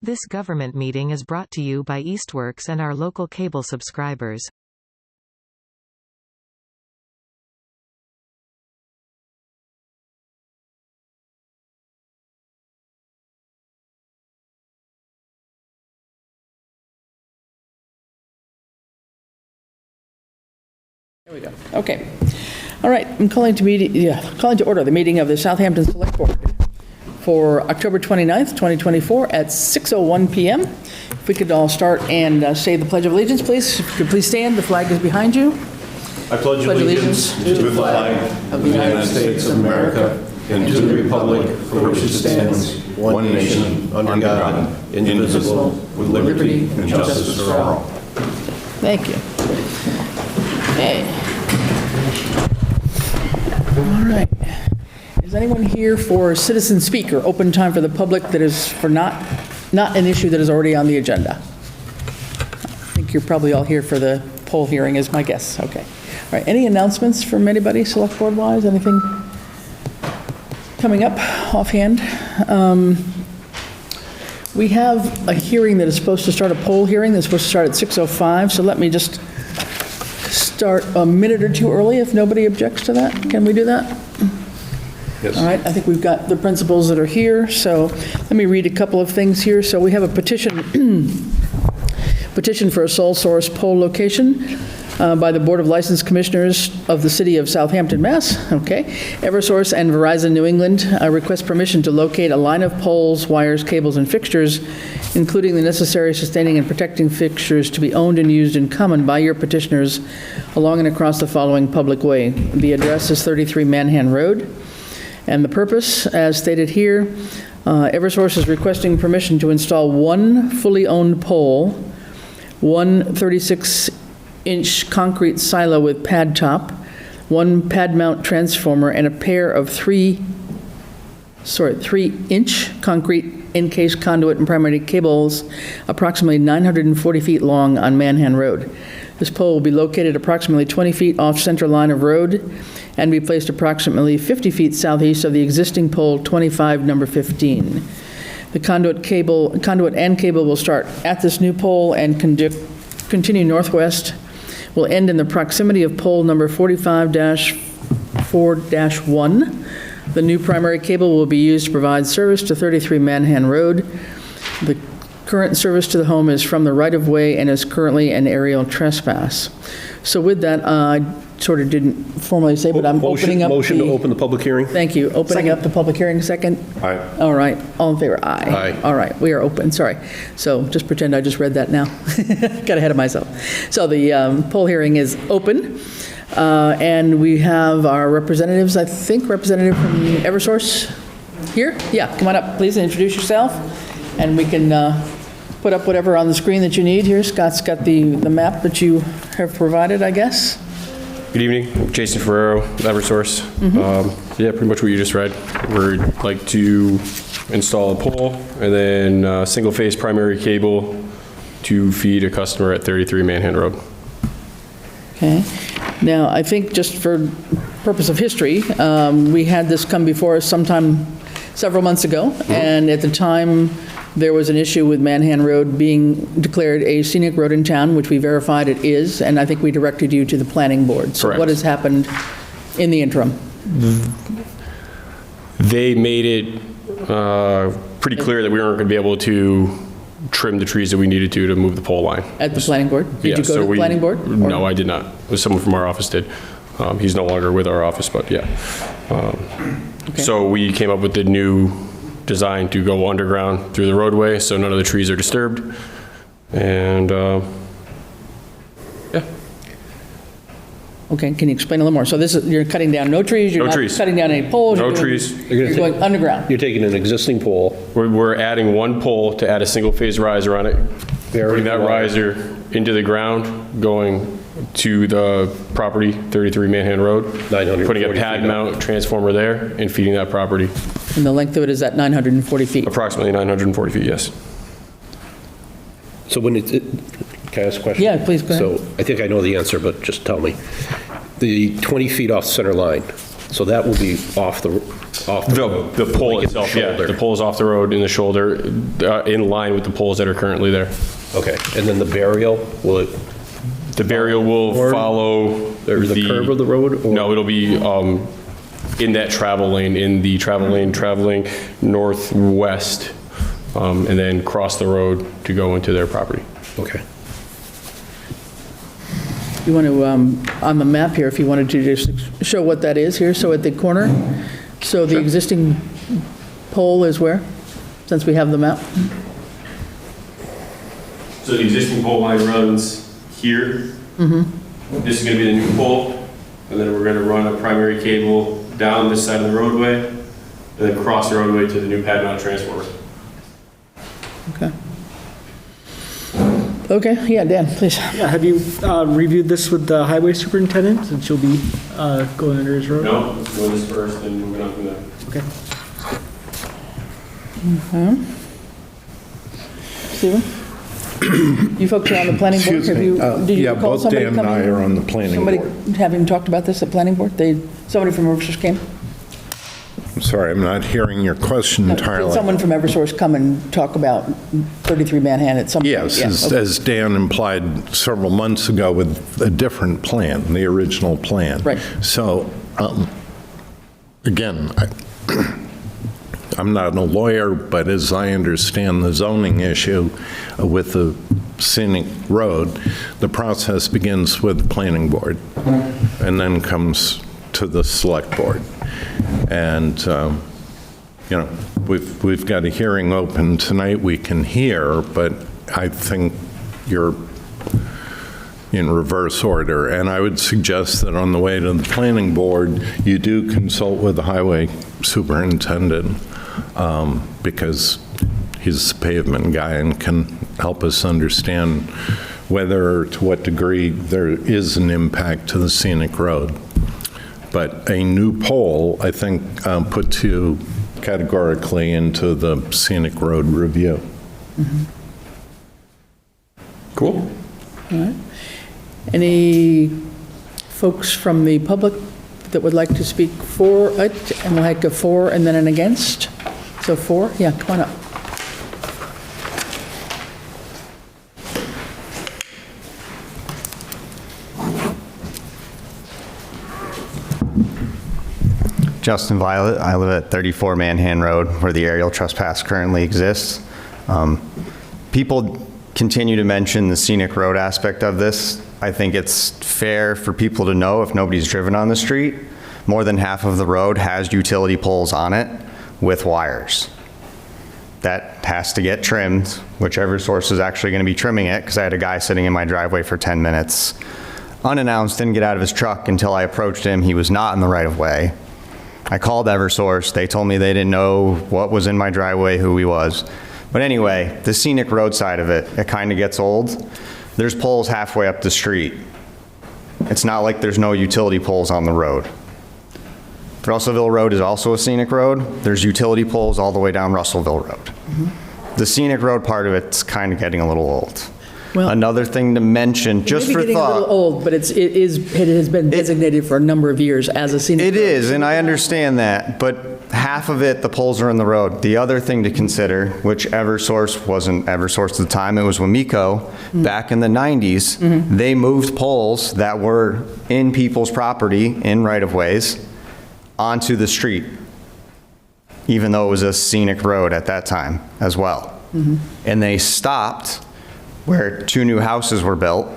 This government meeting is brought to you by Eastworks and our local cable subscribers. There we go. Okay. All right. I'm calling to order the meeting of the Southampton Select Board for October 29th, 2024 at 6:01 p.m. If we could all start and say the Pledge of Allegiance, please. If you could please stand. The flag is behind you. I pledge allegiance to the flag of the United States of America and to the republic for which it stands, one nation, under God, indivisible, with liberty and justice for all. Thank you. Okay. All right. Is anyone here for citizen speak or open time for the public that is for not an issue that is already on the agenda? I think you're probably all here for the poll hearing is my guess. Okay. All right. Any announcements from anybody select board wise? Anything coming up offhand? We have a hearing that is supposed to start, a poll hearing that's supposed to start at 6:05. So let me just start a minute or two early if nobody objects to that. Can we do that? Yes. All right, I think we've got the principals that are here, so let me read a couple of things here. So we have a petition for a sole source poll location by the Board of License Commissioners of the City of Southampton, Mass. Okay. Eversource and Verizon New England request permission to locate a line of poles, wires, cables, and fixtures, including the necessary sustaining and protecting fixtures to be owned and used in common by your petitioners along and across the following public way. The address is 33 Manhan Road. And the purpose, as stated here, Eversource is requesting permission to install one fully owned pole, one 36-inch concrete silo with pad top, one pad mount transformer, and a pair of 3-inch concrete encased conduit and primary cables approximately 940 feet long on Manhan Road. This pole will be located approximately 20 feet off center line of road and be placed approximately 50 feet southeast of the existing pole 25, number 15. The conduit and cable will start at this new pole and continue northwest, will end in the proximity of pole number 45-4-1. The new primary cable will be used to provide service to 33 Manhan Road. The current service to the home is from the right-of-way and is currently an aerial trespass. So with that, I sort of didn't formally say, but I'm opening up Motion to open the public hearing? Thank you. Opening up the public hearing, second? Aye. All right. All in favor? Aye. Aye. All right. We are open. Sorry. So just pretend I just read that now. Got ahead of myself. So the poll hearing is open. And we have our representatives, I think, representative from Eversource here? Yeah, come on up, please, and introduce yourself. And we can put up whatever on the screen that you need here. Scott's got the map that you have provided, I guess. Good evening, Jason Ferrero, Eversource. Yeah, pretty much what you just read. We'd like to install a pole and then a single-phase primary cable to feed a customer at 33 Manhan Road. Okay. Now, I think just for purpose of history, we had this come before us sometime several months ago, and at the time, there was an issue with Manhan Road being declared a scenic road in town, which we verified it is, and I think we directed you to the planning board. So Correct. what has happened in the interim? They made it pretty clear that we weren't going to be able to trim the trees that we needed to move the pole line. At the planning board? Did you go to the planning board? Or- No, I did not. It was someone from our office did. He's no longer with our office, but yeah. Okay. So we came up with the new design to go underground through the roadway, so none of the trees are disturbed. And yeah. Okay, can you explain a little more? So this is, you're cutting down no trees? You're No not trees. cutting down any poles? No you're doing- trees. You're going underground? You're taking an existing pole. We're adding one pole to add a single-phase riser on it, putting that riser into the ground, going to the property, 33 Manhan Road, 940 putting a pad feet mount transformer there, and feeding that property. And the length of it is at 940 feet? Approximately 940 feet, yes. So when can I ask a question? Yeah, please, go ahead. So I think I know the answer, but just tell me. The 20 feet off center line, so that will be off Off the road. The pole Like in the itself, yeah. shoulder. The pole is off the road in the shoulder, in line with the poles that are currently there. Okay, and then the burial, will it? The burial will follow The curve of the road? Or? No, it'll be in that travel lane, traveling northwest, and then cross the road to go into their property. Okay. You want to, on the map here, if you wanted to just show what that is here, so at the corner, so the existing pole is where, since we have the map? So the existing pole line runs here. This is going to be the new pole, and then we're going to run a primary cable down this side of the roadway, and then cross the roadway to the new pad mount transformer. Okay. Okay, yeah, Dan, please. Yeah, have you reviewed this with the highway superintendent, since you'll be going under his road? No, let's go this first and moving on from there. Okay. Stephen? You folks are on the planning board? Excuse Have me. you- did you Yeah, recall both somebody Dan and I coming- are on the planning Somebody board. having talked about this at planning board? Somebody from Eversource came? I'm sorry, I'm not hearing your question Did entirely. someone from Eversource come and talk about 33 Manhattan at some point? Yes, Yeah, okay. as Dan implied several months ago with a different plan, the original plan. Right. So, again, I'm not a lawyer, but as I understand the zoning issue with the scenic road, the process begins with the planning board and then comes to the select board. And, you know, we've got a hearing open tonight we can hear, but I think you're in reverse order. And I would suggest that on the way to the planning board, you do consult with the highway superintendent, because he's the pavement guy and can help us understand whether, to what degree, there is an impact to the scenic road. But a new pole, I think, puts you categorically into the scenic road review. Cool. All right. Any folks from the public that would like to speak for it? And we'll have a for and then an against? So for, yeah, come on up. Justin Violet. I live at 34 Manhan Road, where the aerial trespass currently exists. People continue to mention the scenic road aspect of this. I think it's fair for people to know, if nobody's driven on the street, more than half of the road has utility poles on it with wires. That has to get trimmed, whichever source is actually going to be trimming it, because I had a guy sitting in my driveway for 10 minutes, unannounced, didn't get out of his truck until I approached him. He was not in the right of way. I called Eversource. They told me they didn't know what was in my driveway, who he was. But anyway, the scenic road side of it, it kind of gets old. There's poles halfway up the street. It's not like there's no utility poles on the road. Russellville Road is also a scenic road. There's utility poles all the way down Russellville Road. The scenic road part of it's kind of getting a little old. Well, another thing to mention, just for Maybe getting a thought. little old, but it has been designated for a number of years as a scenic road. It is, and I understand that, but half of it, the poles are in the road. The other thing to consider, which Eversource wasn't Eversource at the time, it was Wamiko, back in the 90s, they moved poles that were in people's property, in right-of-ways, onto the street, even though it was a scenic road at that time as well. And they stopped where 2 new houses were built,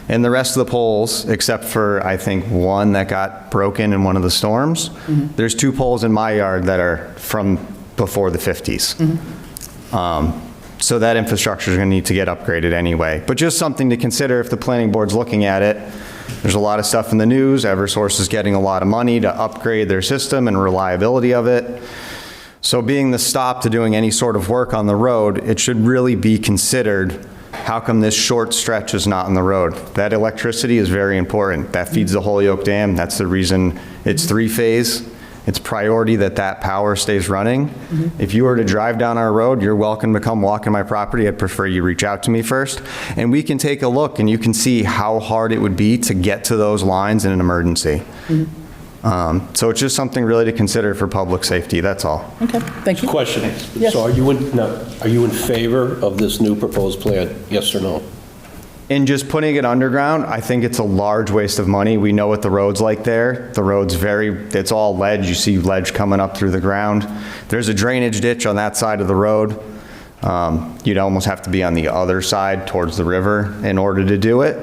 and the rest of the poles, except for, I think, one that got broken in one of the storms, there's 2 poles in my yard that are from before the 50s. So that infrastructure is going to need to get upgraded anyway. But just something to consider if the planning board's looking at it. There's a lot of stuff in the news. Eversource is getting a lot of money to upgrade their system and reliability of it. So being the stop to doing any sort of work on the road, it should really be considered, how come this short stretch is not on the road? That electricity is very important. That feeds the Holyoke Dam. That's the reason it's 3-phase. It's priority that that power stays running. If you were to drive down our road, you're welcome to come walk in my property. I'd prefer you reach out to me first. And we can take a look and you can see how hard it would be to get to those lines in an emergency. So it's just something really to consider for public safety, that's all. Okay, thank you. Question. Yes. So are you in favor of this new proposed plan? Yes or no? In just putting it underground, I think it's a large waste of money. We know what the road's like there. The road's it's all ledge. You see ledge coming up through the ground. There's a drainage ditch on that side of the road. You'd almost have to be on the other side towards the river in order to do it.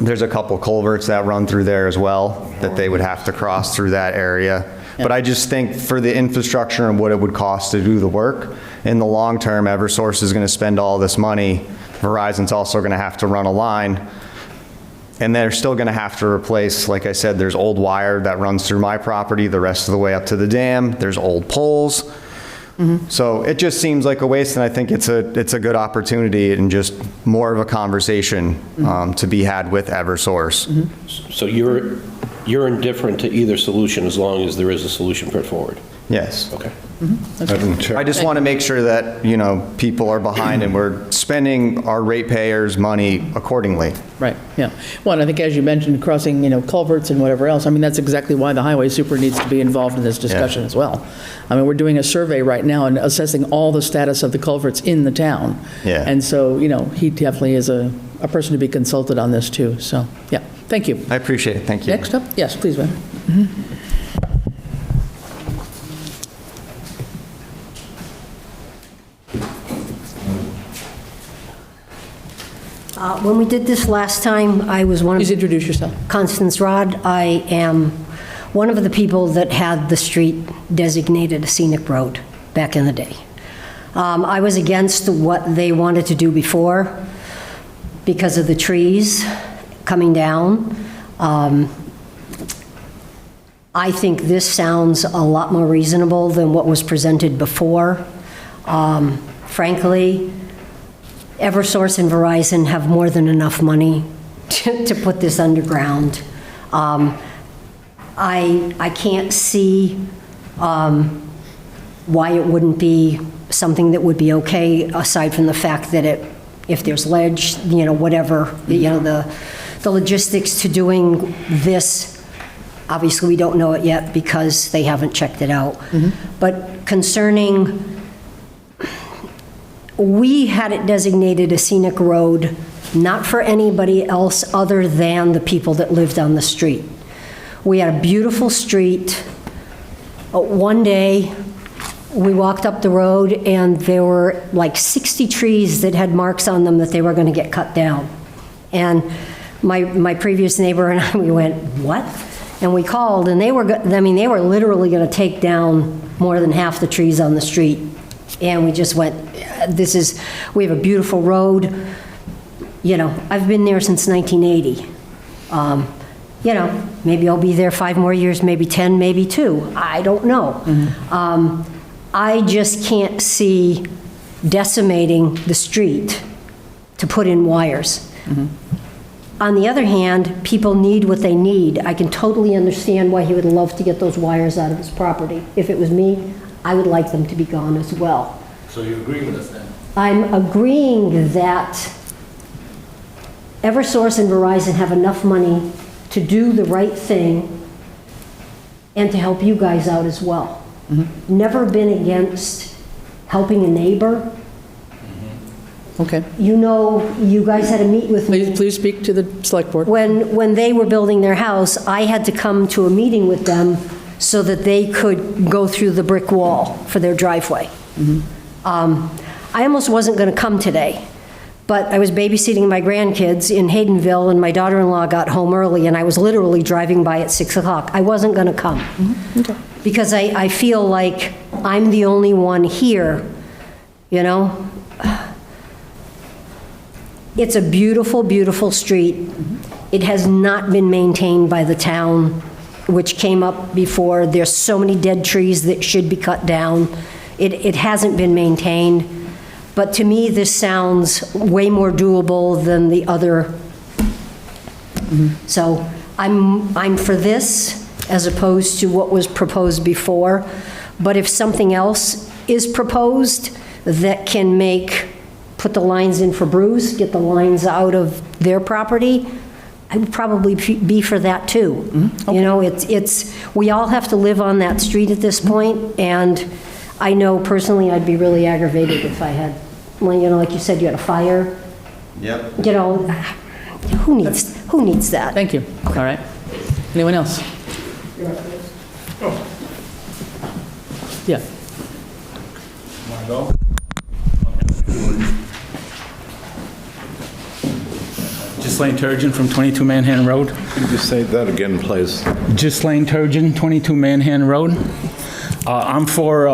There's a couple culverts that run through there as well that they would have to cross through that area. But I just think for the infrastructure and what it would cost to do the work, in the long term, Eversource is going to spend all this money. Verizon's also going to have to run a line. And they're still going to have to replace, like I said, there's old wire that runs through my property the rest of the way up to the dam. There's old poles. So it just seems like a waste, and I think it's a good opportunity and just more of a conversation to be had with Eversource. So you're indifferent to either solution as long as there is a solution put forward? Yes. Okay. Madam Chair. I just want to make sure that, people are behind and we're spending our ratepayers' money accordingly. Right, yeah. Well, and I think as you mentioned, crossing, culverts and whatever else, I mean, that's exactly why the highway super needs to be involved in this discussion as well. I mean, we're doing a survey right now and assessing all the status of the culverts in the town. Yeah. And so, he definitely is a person to be consulted on this too, so, yeah. Thank you. I appreciate it. Thank you. Next up? Yes, please, ma'am. When we did this last time, I was one Please of, introduce yourself. Constance Rod. I am one of the people that had the street designated a scenic road back in the day. I was against what they wanted to do before because of the trees coming down. I think this sounds a lot more reasonable than what was presented before. Frankly, Eversource and Verizon have more than enough money to put this underground. I can't see why it wouldn't be something that would be okay, aside from the fact that if there's ledge, whatever, the logistics to doing this, obviously we don't know it yet because they haven't checked it out. But concerning, we had it designated a scenic road, not for anybody else other than the people that lived on the street. We had a beautiful street. One day, we walked up the road and there were like 60 trees that had marks on them that they were going to get cut down. And my previous neighbor and I, we went, what? And we called, and they were literally going to take down more than half the trees on the street. And we just went, we have a beautiful road. I've been there since 1980. Maybe I'll be there 5 more years, maybe 10, maybe 2. I don't know. I just can't see decimating the street to put in wires. On the other hand, people need what they need. I can totally understand why he would love to get those wires out of his property. If it was me, I would like them to be gone as well. So you agree with us then? I'm agreeing that Eversource and Verizon have enough money to do the right thing and to help you guys out as well. Never been against helping a neighbor. Okay. You guys had to meet with me. Please speak to the select board. When they were building their house, I had to come to a meeting with them so that they could go through the brick wall for their driveway. I almost wasn't going to come today, but I was babysitting my grandkids in Haydenville, and my daughter-in-law got home early, and I was literally driving by at 6 o'clock. I wasn't going to come. Okay. Because I feel like I'm the only one here, It's a beautiful, beautiful street. It has not been maintained by the town, which came up before. There's so many dead trees that should be cut down. It hasn't been maintained. But to me, this sounds way more doable than the other. So I'm for this as opposed to what was proposed before. But if something else is proposed that can put the lines in for Bruce, get the lines out of their property, I would probably be for that too. You know, we all have to live on that street at this point, and I know personally I'd be really aggravated if I had, well, you know, like you said, you had a fire. Yep. You know, who needs that? Thank you. All right. Anyone else? Yeah. Ghislaine Turgeon from 22 Manhattan Road. Could you say that again, please? Ghislaine Turgeon, 22 Manhattan Road. I'm for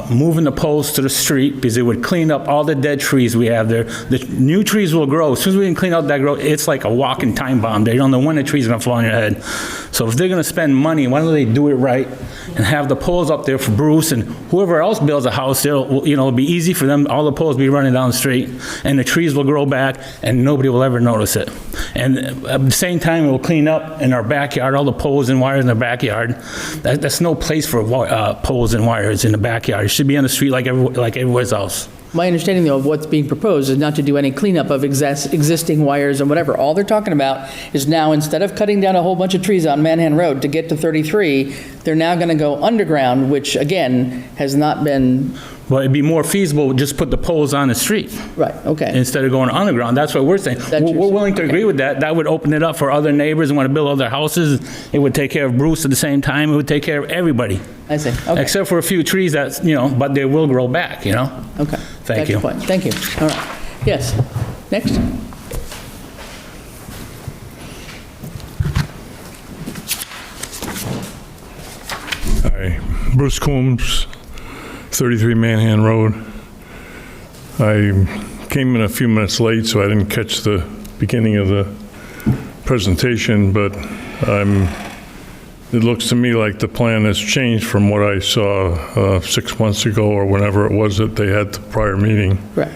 moving the poles to the street because it would clean up all the dead trees we have there. The new trees will grow. As soon as we can clean out that growth, it's like a walking time bomb there. You don't know when the tree's gonna fall on your head. So if they're gonna spend money, why don't they do it right and have the poles up there for Bruce and whoever else builds a house there, you know, it'll be easy for them, all the poles will be running down the street and the trees will grow back and nobody will ever notice it. And at the same time, it will clean up in our backyard, all the poles and wires in the backyard. That's no place for poles and wires in the backyard. It should be on the street like everywhere else. My understanding, though, of what's being proposed is not to do any cleanup of existing wires and whatever. All they're talking about is now, instead of cutting down a whole bunch of trees on Manhattan Road to get to 33, they're now going to go underground, which, again, has not been... Well, it'd be more feasible to just put the poles on the street. Right, okay. Instead of going underground. That's what we're saying. We're willing to agree with that. That would open it up for other neighbors who want to build other houses. It would take care of Bruce at the same time. It would take care of everybody. I see, okay. Except for a few trees that, you know, but they will grow back, you know? Okay. Thank you. Thank you. All right. Yes. Next. Hi, Bruce Coombs, 33 Manhattan Road. I came in a few minutes late, so I didn't catch the beginning of the presentation, but it looks to me like the plan has changed from what I saw 6 months ago or whenever it was that they had the prior meeting. Right.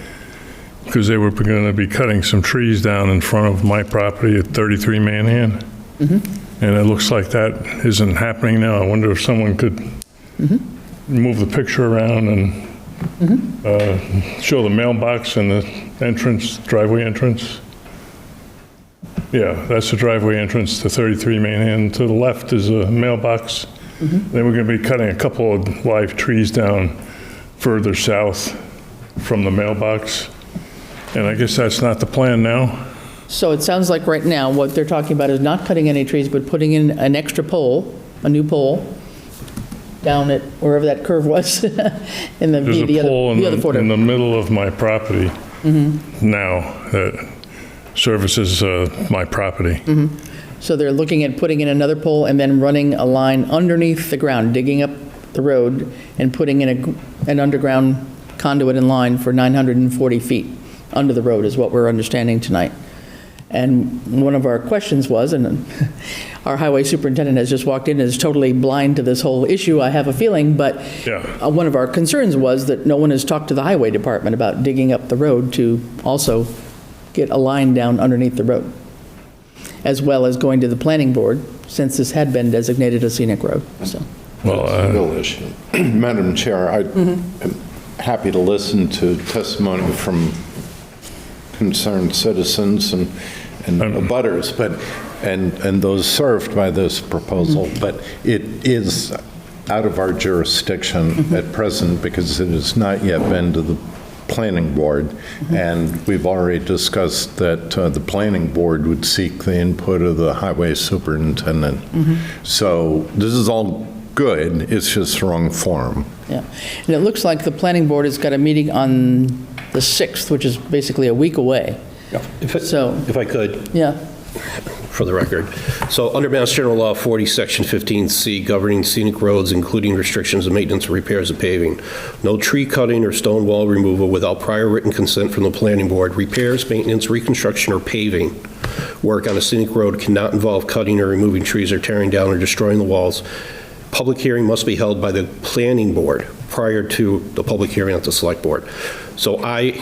Because they were going to be cutting some trees down in front of my property at 33 Manhattan. And it looks like that isn't happening now. I wonder if someone could move the picture around and show the mailbox and the entrance, driveway entrance. Yeah, that's the driveway entrance to 33 Manhattan. To the left is a mailbox. Then we're going to be cutting a couple of live trees down further south from the mailbox. And I guess that's not the plan now. So it sounds like right now, what they're talking about is not cutting any trees, but putting in an extra pole, a new pole, down at wherever that curve was, in the There's a pole other in the middle of my property now that services my property. So they're looking at putting in another pole and then running a line underneath the ground, digging up the road and putting in an underground conduit in line for 940 feet under the road is what we're understanding tonight. And one of our questions was, and our highway superintendent has just walked in and is totally blind to this whole issue, I have a feeling, but one of our concerns was that no one has talked to the highway department about digging up the road to also get a line down underneath the road, as well as going to the planning board, since this had been designated a scenic road, so. Well, it's a real issue. Madam Chair, I am happy to listen to testimony from concerned citizens and abutters, and those served by this proposal, but it is out of our jurisdiction at present because it has not yet been to the planning board, and we've already discussed that the planning board would seek the input of the highway superintendent. So this is all good, it's just the wrong form. Yeah, and it looks like the planning board has got a meeting on the 6th, which is basically a week away. If I could. Yeah. For the record. So under Mass General Law 40, Section 15C, governing scenic roads, including restrictions of maintenance and repairs of paving, no tree cutting or stone wall removal without prior written consent from the planning board, repairs, maintenance, reconstruction, or paving work on a scenic road cannot involve cutting or removing trees or tearing down or destroying the walls. Public hearing must be held by the planning board prior to the public hearing at the select board. So I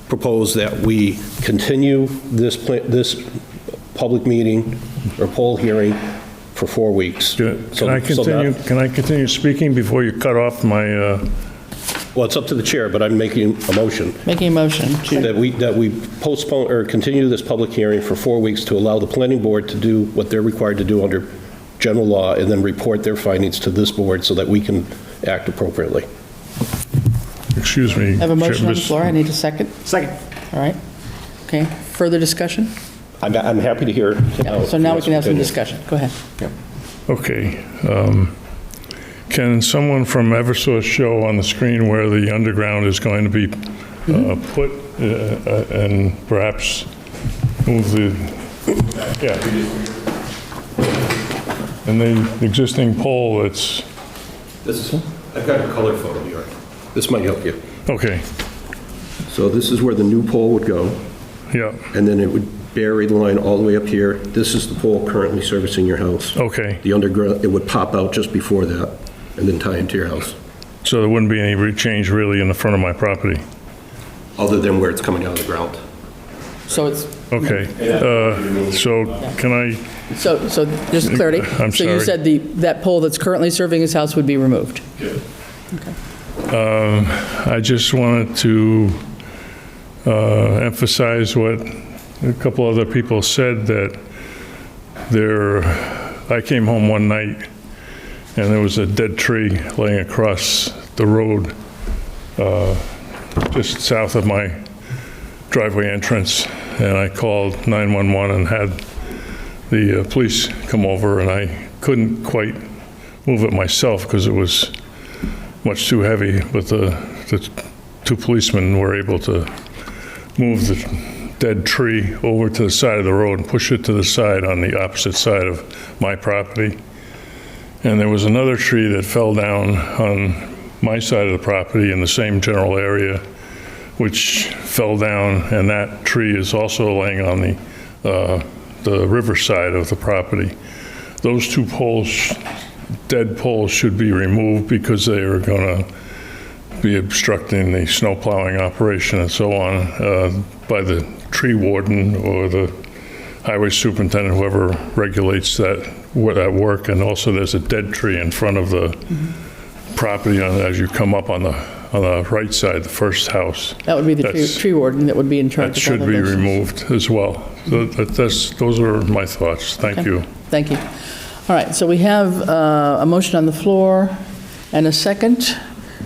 propose that we continue this public meeting or poll hearing for 4 weeks. Can I continue speaking before you cut off my Well, it's up to the chair, but I'm making a motion Making a motion to, that we postpone or continue this public hearing for 4 weeks to allow the planning board to do what they're required to do under general law and then report their findings to this board so that we can act appropriately. Excuse me. I have a motion on the Mr. floor. I need a second. Second. All right. Okay, further discussion? I'm happy to hear. So now we can have some discussion. Go ahead. Okay. Can someone from Eversource show on the screen where the underground is going to be put and perhaps move the, yeah. And the existing pole that's, I've got a color photo here. This might help you. okay, So this is where the new pole would go, yeah, and then it would bury the line all the way up here. This is the pole currently servicing your house. okay. The underground, it would pop out just before that and then tie into your house, So there wouldn't be any change really in the front of my property? other than where it's coming out of the ground. So it's, Okay. So can I, so just clarity. I'm So you sorry. said that pole that's currently serving his house would be removed? I just wanted to emphasize what a couple other people said, that I came home one night and there was a dead tree laying across the road just south of my driveway entrance, and I called 911 and had the police come over, and I couldn't quite move it myself because it was much too heavy, but the two policemen were able to move the dead tree over to the side of the road and push it to the side on the opposite side of my property. And there was another tree that fell down on my side of the property in the same general area, which fell down, and that tree is also laying on the river side of the property. Those two poles, dead poles, should be removed because they are going to be obstructing the snow plowing operation and so on by the tree warden or the highway superintendent, whoever regulates that work. And also there's a dead tree in front of the property as you come up on the right side, the first house. That would be the tree warden that would be in charge That of all should of be those. removed as well. So those are my thoughts. Thank you. Thank you. All right, so we have a motion on the floor and a second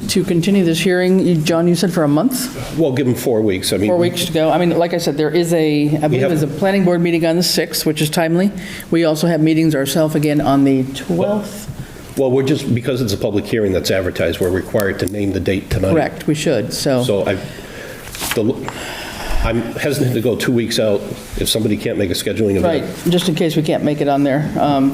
to continue this hearing. John, you said for a month? Well, give them 4 weeks. I mean, 4 weeks to go. I mean, like I said, there is I believe there's a planning board meeting on the 6th, which is timely. We also have meetings ourselves again on the 12th. Well, because it's a public hearing that's advertised, we're required to name the date tonight. Correct, we should, so. So I'm hesitant to go 2 weeks out if somebody can't make a scheduling Right, event. just in case we can't make it on there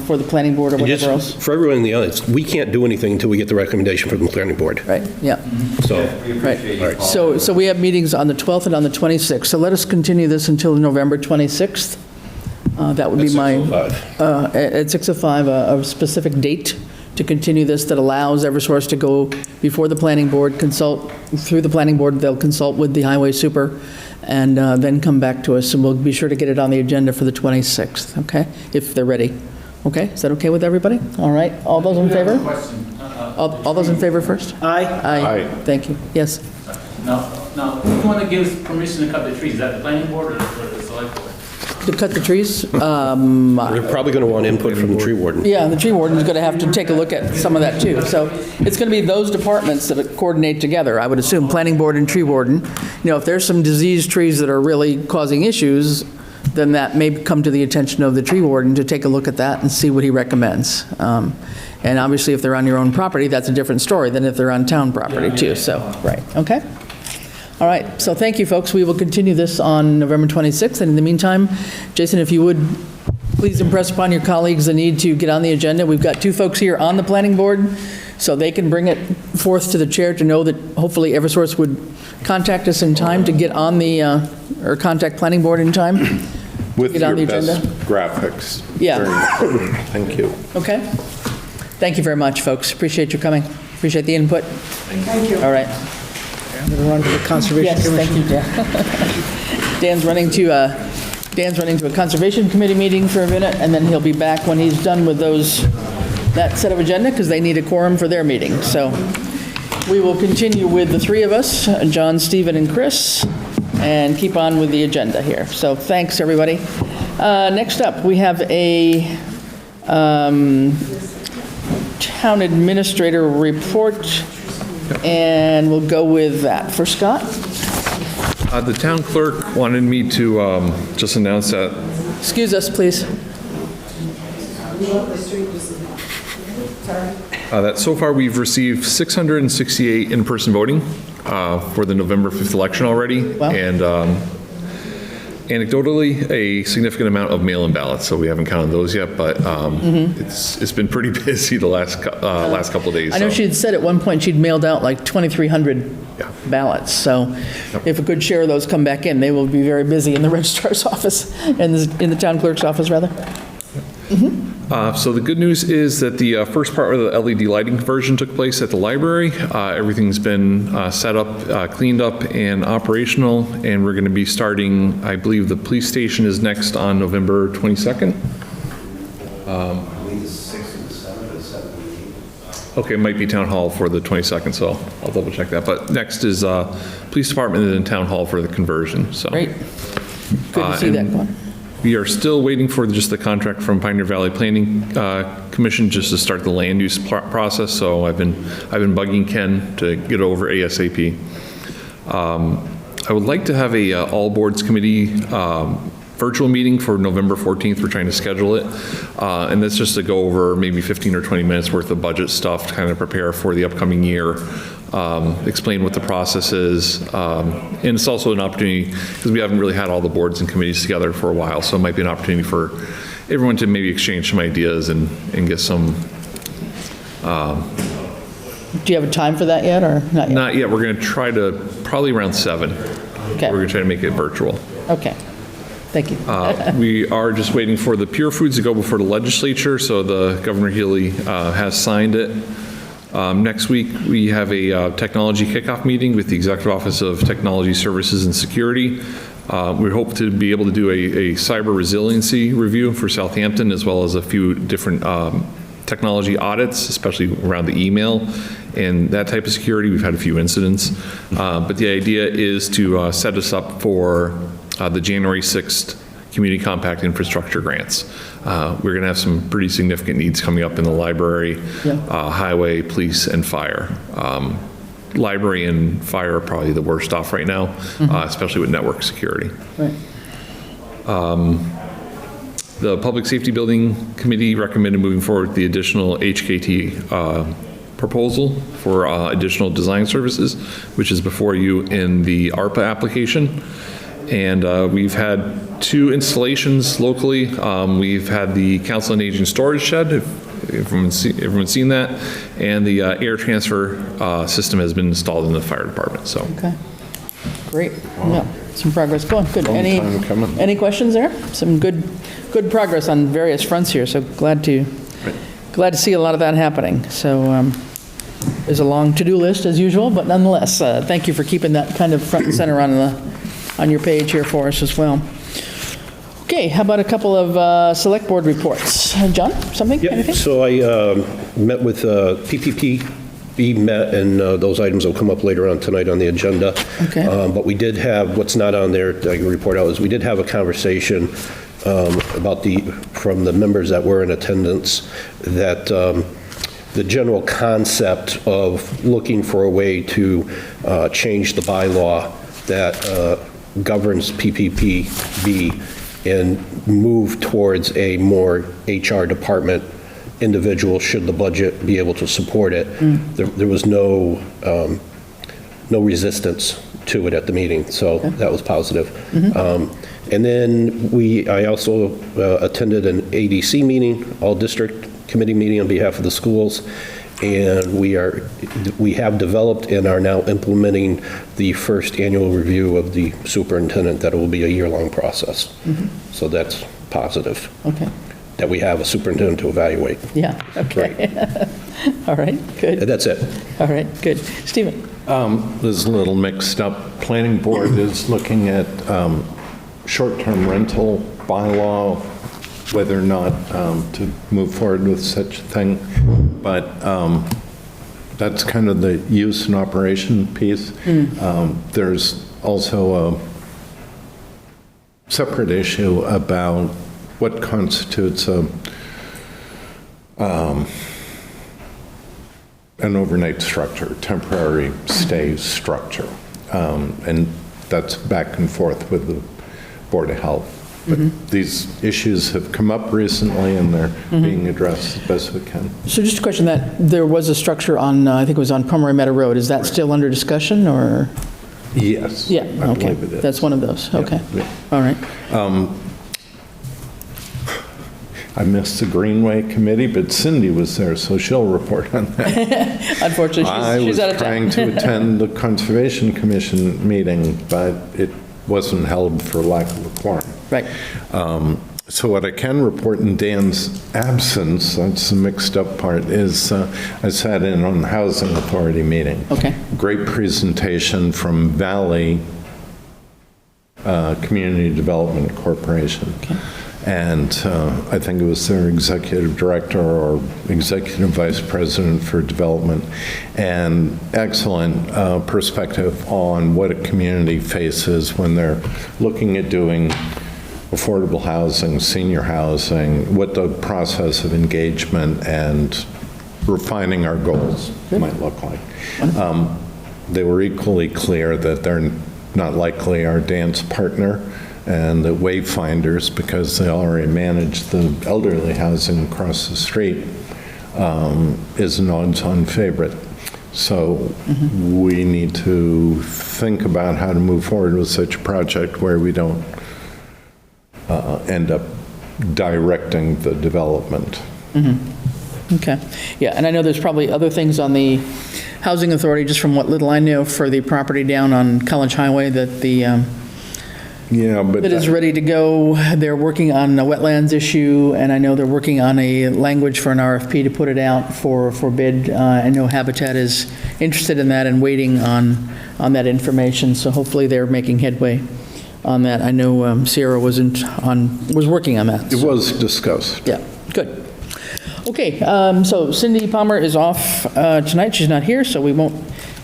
for the planning board or And just whatever else. for everyone in the audience, we can't do anything until we get the recommendation from the planning board. Right, yeah, So, right. So we have meetings on the 12th and on the 26th. So let us continue this until November 26th. That would be my, at 6:05, a specific date to continue this that allows Eversource to go before the planning board, consult, through the planning board, they'll consult with the highway super, and then come back to us, and we'll be sure to get it on the agenda for the 26th, okay? If they're ready. Okay, is that okay with everybody? All right, all those in favor? All those in favor first? Aye. Aye. Thank you. Yes. Now, who want to give permission to cut the trees? Is that the planning board or the select board? To cut the trees? we're probably going to want input from the tree warden. Yeah, the tree warden's going to have to take a look at some of that too. So it's going to be those departments that coordinate together, I would assume, planning board and tree warden. You know, if there's some diseased trees that are really causing issues, then that may come to the attention of the tree warden to take a look at that and see what he recommends. And obviously, if they're on your own property, that's a different story than if they're on town property too, so, right, okay? All right, so thank you, folks. We will continue this on November 26th, and in the meantime, Jason, if you would, please impress upon your colleagues the need to get on the agenda. We've got two folks here on the planning board, so they can bring it forth to the chair to know that hopefully Eversource would contact us in time to get on the, or contact planning board in time. With Get on your the agenda. best graphics. Yeah. Very important. Thank you. Okay? Thank you very much, folks. Appreciate your coming. Appreciate the input. Thank you. All right. I'm going to run to the Conservation Yes, Commission. thank you, Dan. Dan's running to a Conservation Committee meeting for a minute, and then he'll be back when he's done with that set of agenda, because they need a quorum for their meeting. So we will continue with the three of us, John, Stephen, and Chris, and keep on with the agenda here. So thanks, everybody. Next up, we have a town administrator report, and we'll go with that. For Scott? The town clerk wanted me to just announce that. Excuse us, please. That so far we've received 668 in-person voting for the November 5th election already. Wow. And anecdotally, a significant amount of mail-in ballots, so we haven't counted those yet, but it's been pretty busy the last couple of days. I know so. she had said at one point she'd mailed out like 2,300 ballots, so if a good share of those come back in, they will be very busy in the registrar's office, and in the town clerk's office, rather. So the good news is that the first part of the LED lighting conversion took place at the library. Everything's been set up, cleaned up, and operational, and we're going to be starting, I believe the police station is next on November 22nd. Okay, it might be town hall for the 22nd, so I'll double check that. But next is police department and then town hall for the conversion, so. Great. Good to see that one. We are still waiting for just the contract from Pioneer Valley Planning Commission just to start the land use process, so I've been bugging Ken to get over ASAP. I would like to have a all boards committee virtual meeting for November 14th. We're trying to schedule it, and that's just to go over maybe 15 or 20 minutes worth of budget stuff to kind of prepare for the upcoming year. Explain what the process is, and it's also an opportunity because we haven't really had all the boards and committees together for a while, so it might be an opportunity for everyone to maybe exchange some ideas and get some. Do you have a time for that yet, or not yet? Not yet. We're going to try to probably around 7. Okay. We're going to try to make it virtual. Okay. Thank you. We are just waiting for the Pure Foods to go before the legislature, so the Governor Healy has signed it. Next week, we have a technology kickoff meeting with the Executive Office of Technology Services and Security. We hope to be able to do a cyber resiliency review for Southampton, as well as a few different technology audits, especially around the email and that type of security. We've had a few incidents. But the idea is to set us up for the January 6th Community Compact Infrastructure Grants. We're going to have some pretty significant needs coming up in the library, highway, police, and fire. Library and fire are probably the worst off right now, especially with network security. Right. The Public Safety Building Committee recommended moving forward with the additional HKT proposal for additional design services, which is before you in the ARPA application. And we've had 2 installations locally. We've had the Council on Aging storage shed, if everyone's seen that, and the air transfer system has been installed in the fire department. So. Okay. Great. Yeah, some progress going. Good. Any questions there? Some good progress on various fronts here. So glad to see a lot of that happening. So there's a long to-do list as usual, but nonetheless, thank you for keeping that kind of front and center on your page here for us as well. Okay, how about a couple of select board reports? John, something? Yeah, anything? so I met with PPP, met, and those items will come up later on tonight on the agenda. Okay. But we did have, what's not on there that I can report out is we did have a conversation about from the members that were in attendance, that the general concept of looking for a way to change the bylaw that governs PPP and move towards a more HR department individual should the budget be able to support it. There was no resistance to it at the meeting, so that was positive. And then I also attended an ADC meeting, all district committee meeting on behalf of the schools, and we have developed and are now implementing the first annual review of the superintendent. That will be a year-long process. So that's positive. Okay. That we have a superintendent to evaluate. Yeah, okay. Right. All right, good. That's it. All right, good. Stephen? This is a little mixed up. Planning board is looking at short-term rental bylaw, whether or not to move forward with such a thing. But That's kind of the use and operation piece. There's also a separate issue about what constitutes an overnight structure, temporary stay structure. And that's back and forth with the Board of Health. But these issues have come up recently, and they're being addressed as best we can. So just a question, that there was a structure on, I think it was on Pomeroy Meadow Road. Is that still under discussion, or? Yes. Yeah, I okay. believe it is. That's one of those, okay. Yeah. All right. I missed the Greenway Committee, but Cindy was there, so she'll report on that. Unfortunately, she's out of town. I was trying to attend the Conservation Commission meeting, but it wasn't held for lack of a quorum. Right. So what I can report in Dan's absence, that's the mixed up part, is I sat in on the Housing Authority meeting. Okay. Great presentation from Valley Community Development Corporation. Okay. And I think it was their executive director or executive vice president for development, and excellent perspective on what a community faces when they're looking at doing affordable housing, senior housing, what the process of engagement and refining our goals might look like. They were equally clear that they're not likely our dance partner, and the Wayfinders, because they already manage the elderly housing across the street, is an odds-on favorite. So we need to think about how to move forward with such a project where we don't end up directing the development. Okay. Yeah, and I know there's probably other things on the Housing Authority, just from what little I know, for the property down on College Highway that that is ready to go. They're working on a wetlands issue, and I know they're working on a language for an RFP to put it out for bid. I know Habitat is interested in that and waiting on that information, so hopefully they're making headway on that. I know Sierra was working on that. It was discussed. Yeah, good. Okay, so Cindy Palmer is off tonight. She's not here, so we won't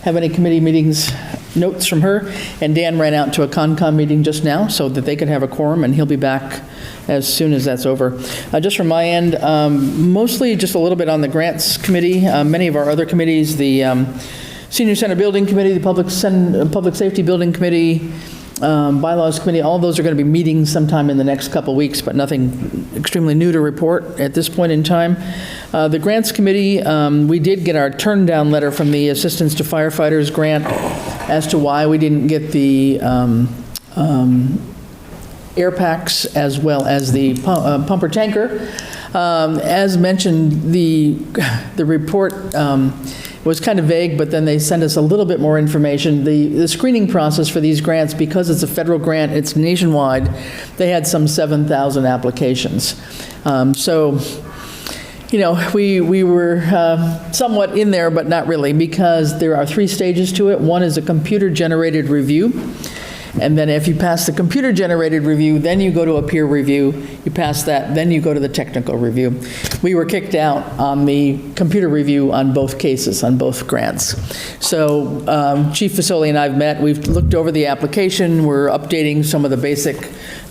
have any committee meetings notes from her. And Dan ran out to a Concom meeting just now so that they could have a quorum, and he'll be back as soon as that's over. Just from my end, mostly just a little bit on the Grants Committee. Many of our other committees, the Senior Center Building Committee, the Public Safety Building Committee, Bylaws Committee, all those are going to be meeting sometime in the next couple weeks, but nothing extremely new to report at this point in time. The Grants Committee, we did get our turn down letter from the Assistance to Firefighters grant as to why we didn't get the air packs as well as the pumper tanker. As mentioned, the report was kind of vague, but then they sent us a little bit more information. The screening process for these grants, because it's a federal grant, it's nationwide, they had some 7,000 applications. So, you know, we were somewhat in there, but not really, because there are 3 stages to it. One is a computer-generated review. And then if you pass the computer-generated review, then you go to a peer review. You pass that, then you go to the technical review. We were kicked out on the computer review on both cases, on both grants. So Chief Fasoli and I have met. We've looked over the application. We're updating some of the basic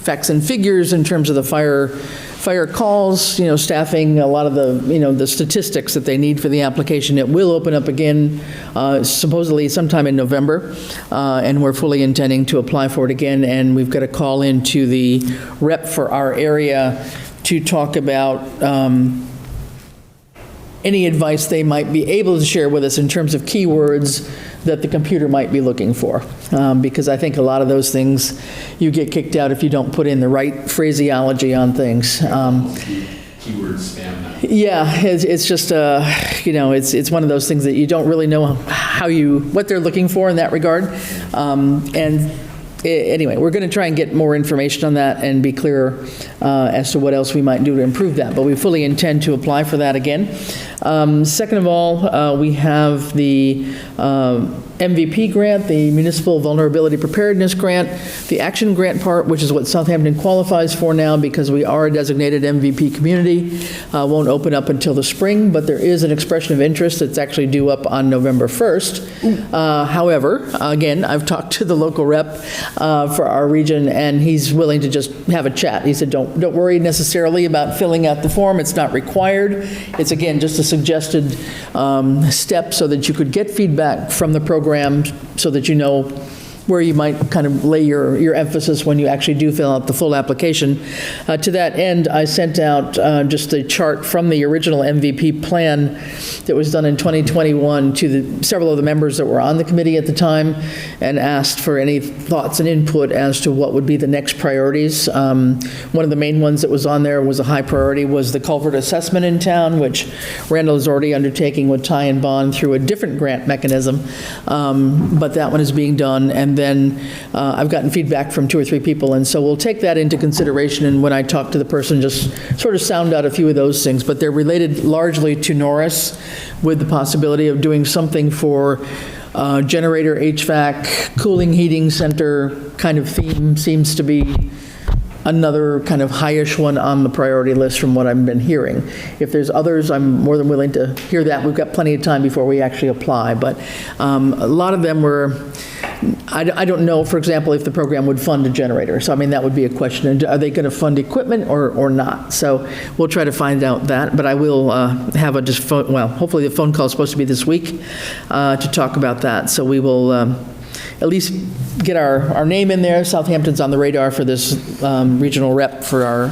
facts and figures in terms of the fire calls, you know, staffing, a lot of the, you know, the statistics that they need for the application. It will open up again supposedly sometime in November, and we're fully intending to apply for it again. And we've got a call into the rep for our area to talk about any advice they might be able to share with us in terms of keywords that the computer might be looking for. Because I think a lot of those things, you get kicked out if you don't put in the right phraseology on things. Keyword spam. Yeah, it's just, you know, it's one of those things that you don't really know what they're looking for in that regard. Anyway, we're going to try and get more information on that and be clearer as to what else we might do to improve that. But we fully intend to apply for that again. Second of all, we have the MVP grant, the Municipal Vulnerability Preparedness Grant, the Action Grant part, which is what Southampton qualifies for now because we are a designated MVP community, won't open up until the spring, but there is an expression of interest that's actually due up on November 1st. However, again, I've talked to the local rep for our region, and he's willing to just have a chat. He said, don't worry necessarily about filling out the form. It's not required. It's, again, just a suggested step so that you could get feedback from the program so that you know where you might kind of lay your emphasis when you actually do fill out the full application. To that end, I sent out just a chart from the original MVP plan that was done in 2021 to several of the members that were on the committee at the time and asked for any thoughts and input as to what would be the next priorities. One of the main ones that was on there was a high priority was the culvert assessment in town, which Randall is already undertaking with Ty and Bond through a different grant mechanism, but that one is being done. And then I've gotten feedback from 2 or 3 people, and so we'll take that into consideration, and when I talk to the person, just sort of sound out a few of those things, but they're related largely to Norris, with the possibility of doing something for generator, HVAC, cooling, heating center kind of theme seems to be another kind of highish one on the priority list from what I've been hearing. If there's others, I'm more than willing to hear that. We've got plenty of time before we actually apply, but a lot of them were, I don't know, for example, if the program would fund a generator. So, I mean, that would be a question. And are they going to fund equipment or not? So we'll try to find out that, but I will have a just phone, well, hopefully the phone call is supposed to be this week to talk about that. So we will at least get our name in there. Southampton's on the radar for this regional rep for our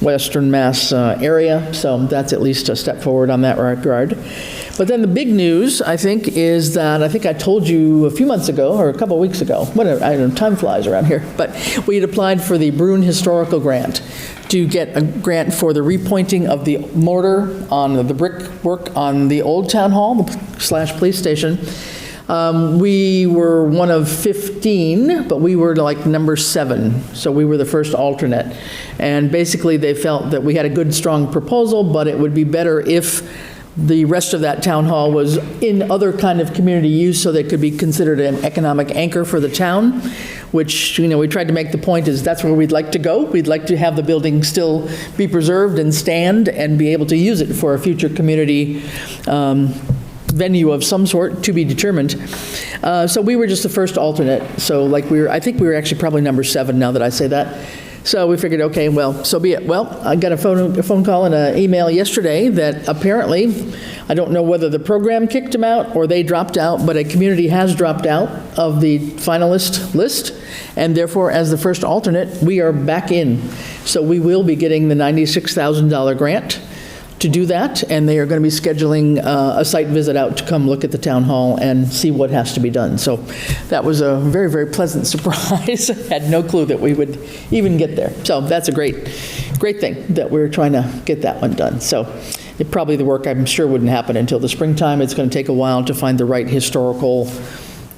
Western Mass area, so that's at least a step forward on that regard. But then the big news, I think, is that I think I told you a few months ago, or a couple of weeks ago, whatever, I don't know, time flies around here, but we had applied for the Bruin Historical Grant to get a grant for the repointing of the mortar on the brickwork on the old town hall / police station. We were one of 15, but we were like number 7, so we were the first alternate. And basically, they felt that we had a good, strong proposal, but it would be better if the rest of that town hall was in other kind of community use so that it could be considered an economic anchor for the town, which, we tried to make the point is that's where we'd like to go. We'd like to have the building still be preserved and stand and be able to use it for a future community venue of some sort, to be determined. So we were just the first alternate. So I think we were actually probably number 7 now that I say that. So we figured, okay, well, so be it. Well, I got a phone call and an email yesterday that apparently, I don't know whether the program kicked them out or they dropped out, but a community has dropped out of the finalist list, and therefore, as the first alternate, we are back in. So we will be getting the $96,000 grant to do that, and they are going to be scheduling a site visit out to come look at the town hall and see what has to be done. So that was a very, very pleasant surprise. Had no clue that we would even get there. So that's a great thing that we're trying to get that one done. So probably the work, I'm sure, wouldn't happen until the springtime. It's going to take a while to find the right historical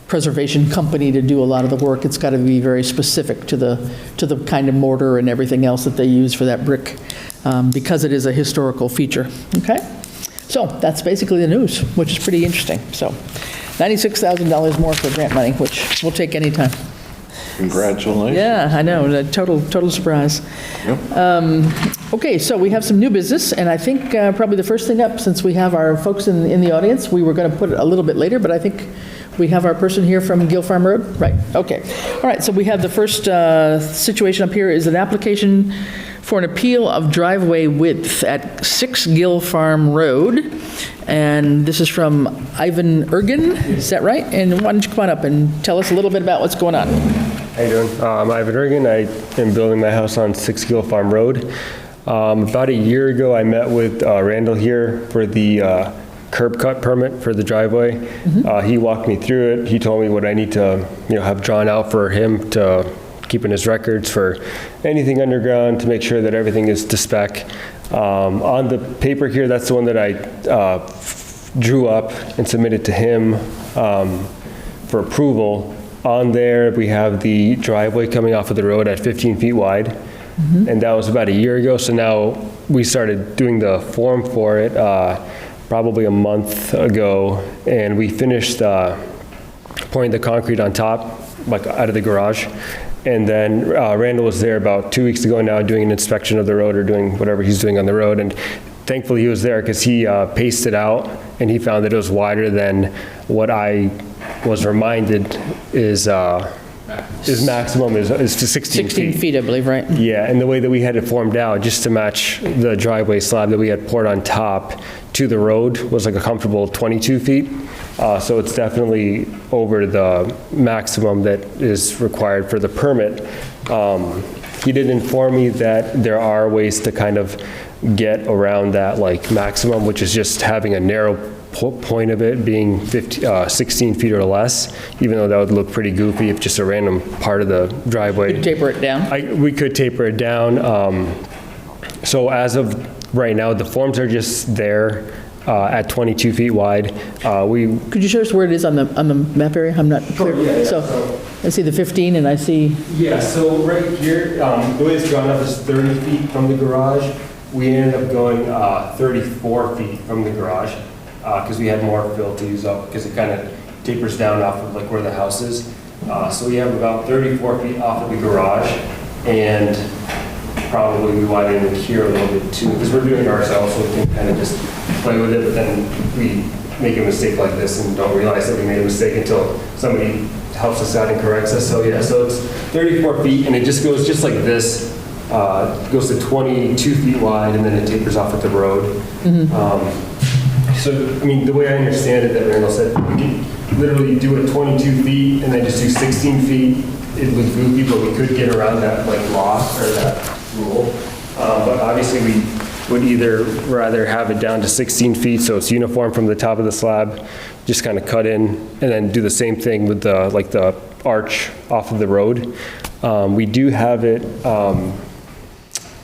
preservation company to do a lot of the work. It's got to be very specific to the kind of mortar and everything else that they use for that brick, because it is a historical feature. Okay? So that's basically the news, which is pretty interesting. So $96,000 more for grant money, which we'll take any time. Congratulations. Yeah, I know, a total surprise. Yep. Okay, so we have some new business, and I think probably the first thing up, since we have our folks in the audience, we were going to put it a little bit later, but I think we have our person here from Gill Farm Road? Right, okay. All right, so we have the first situation up here is an application for an appeal of driveway width at 6 Gill Farm Road. And this is from Ivan Ergin, is that right? And why don't you come on up and tell us a little bit about what's going on? How you doing? I'm Ivan Ergin. I am building my house on 6 Gill Farm Road. About a year ago, I met with Randall here for the curb cut permit for the driveway. He walked me through it. He told me what I need to have drawn out for him to keep in his records for anything underground to make sure that everything is to spec. On the paper here, that's the one that I drew up and submitted to him for approval. On there, we have the driveway coming off of the road at 15 feet wide. And that was about a year ago. So now we started doing the form for it probably a month ago, and we finished pouring the concrete on top, like out of the garage. And then Randall was there about 2 weeks ago now doing an inspection of the road or doing whatever he's doing on the road. And thankfully he was there because he paced it out and he found that it was wider than what I was reminded is maximum is to 16 feet, I believe, right? Yeah, and the way that we had it formed out, just to match the driveway slab that we had poured on top to the road, was like a comfortable 22 feet. So it's definitely over the maximum that is required for the permit. He did inform me that there are ways to kind of get around that like maximum, which is just having a narrow point of it being 16 feet or less, even though that would look pretty goofy if just a random part of the driveway. Could taper it down? We could taper it down. So as of right now, the forms are just there at 22 feet wide. Could you show us where it is on the map area? I'm not clear. Yeah, so I see the 15 and I see... Yeah, so right here, the way it's drawn up is 30 feet from the garage. We ended up going 34 feet from the garage because we had more fill to use up because it kind of tapers down off of like where the house is. So we have about 34 feet off of the garage, and probably we widen it here a little bit too because we're doing it ourselves, so we can kind of just play with it, but then we make a mistake like this and don't realize that we made a mistake until somebody helps us out and corrects us. So yeah, so it's 34 feet and it just goes just like this. Goes to 22 feet wide and then it tapers off at the road. So, I mean, the way I understand it, that Randall said, we could literally do it 22 feet and then just do 16 feet. It would goofy, but we could get around that like law or that rule. But obviously we would either rather have it down to 16 feet so it's uniform from the top of the slab, just kind of cut in and then do the same thing with the like the arch off of the road. We do have it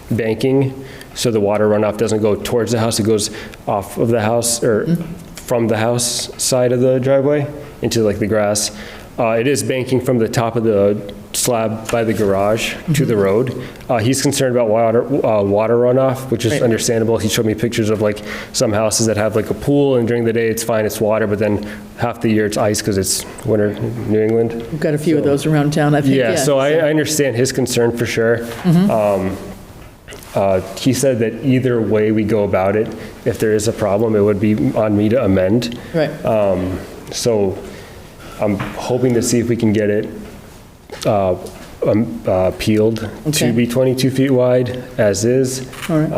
banking, so the water runoff doesn't go towards the house, it goes off of the house or from the house side of the driveway into like the grass. It is banking from the top of the slab by the garage to the road. He's concerned about water runoff, which is understandable. He showed me pictures of like some houses that have like a pool and during the day it's fine, it's water, but then half the year it's ice because it's winter in New England. We've got a few of those around town, I think. Yeah, so I understand his concern for sure. He said that either way we go about it, if there is a problem, it would be on me to amend. Right. So I'm hoping to see if we can get it peeled to be 22 feet wide as is. All right.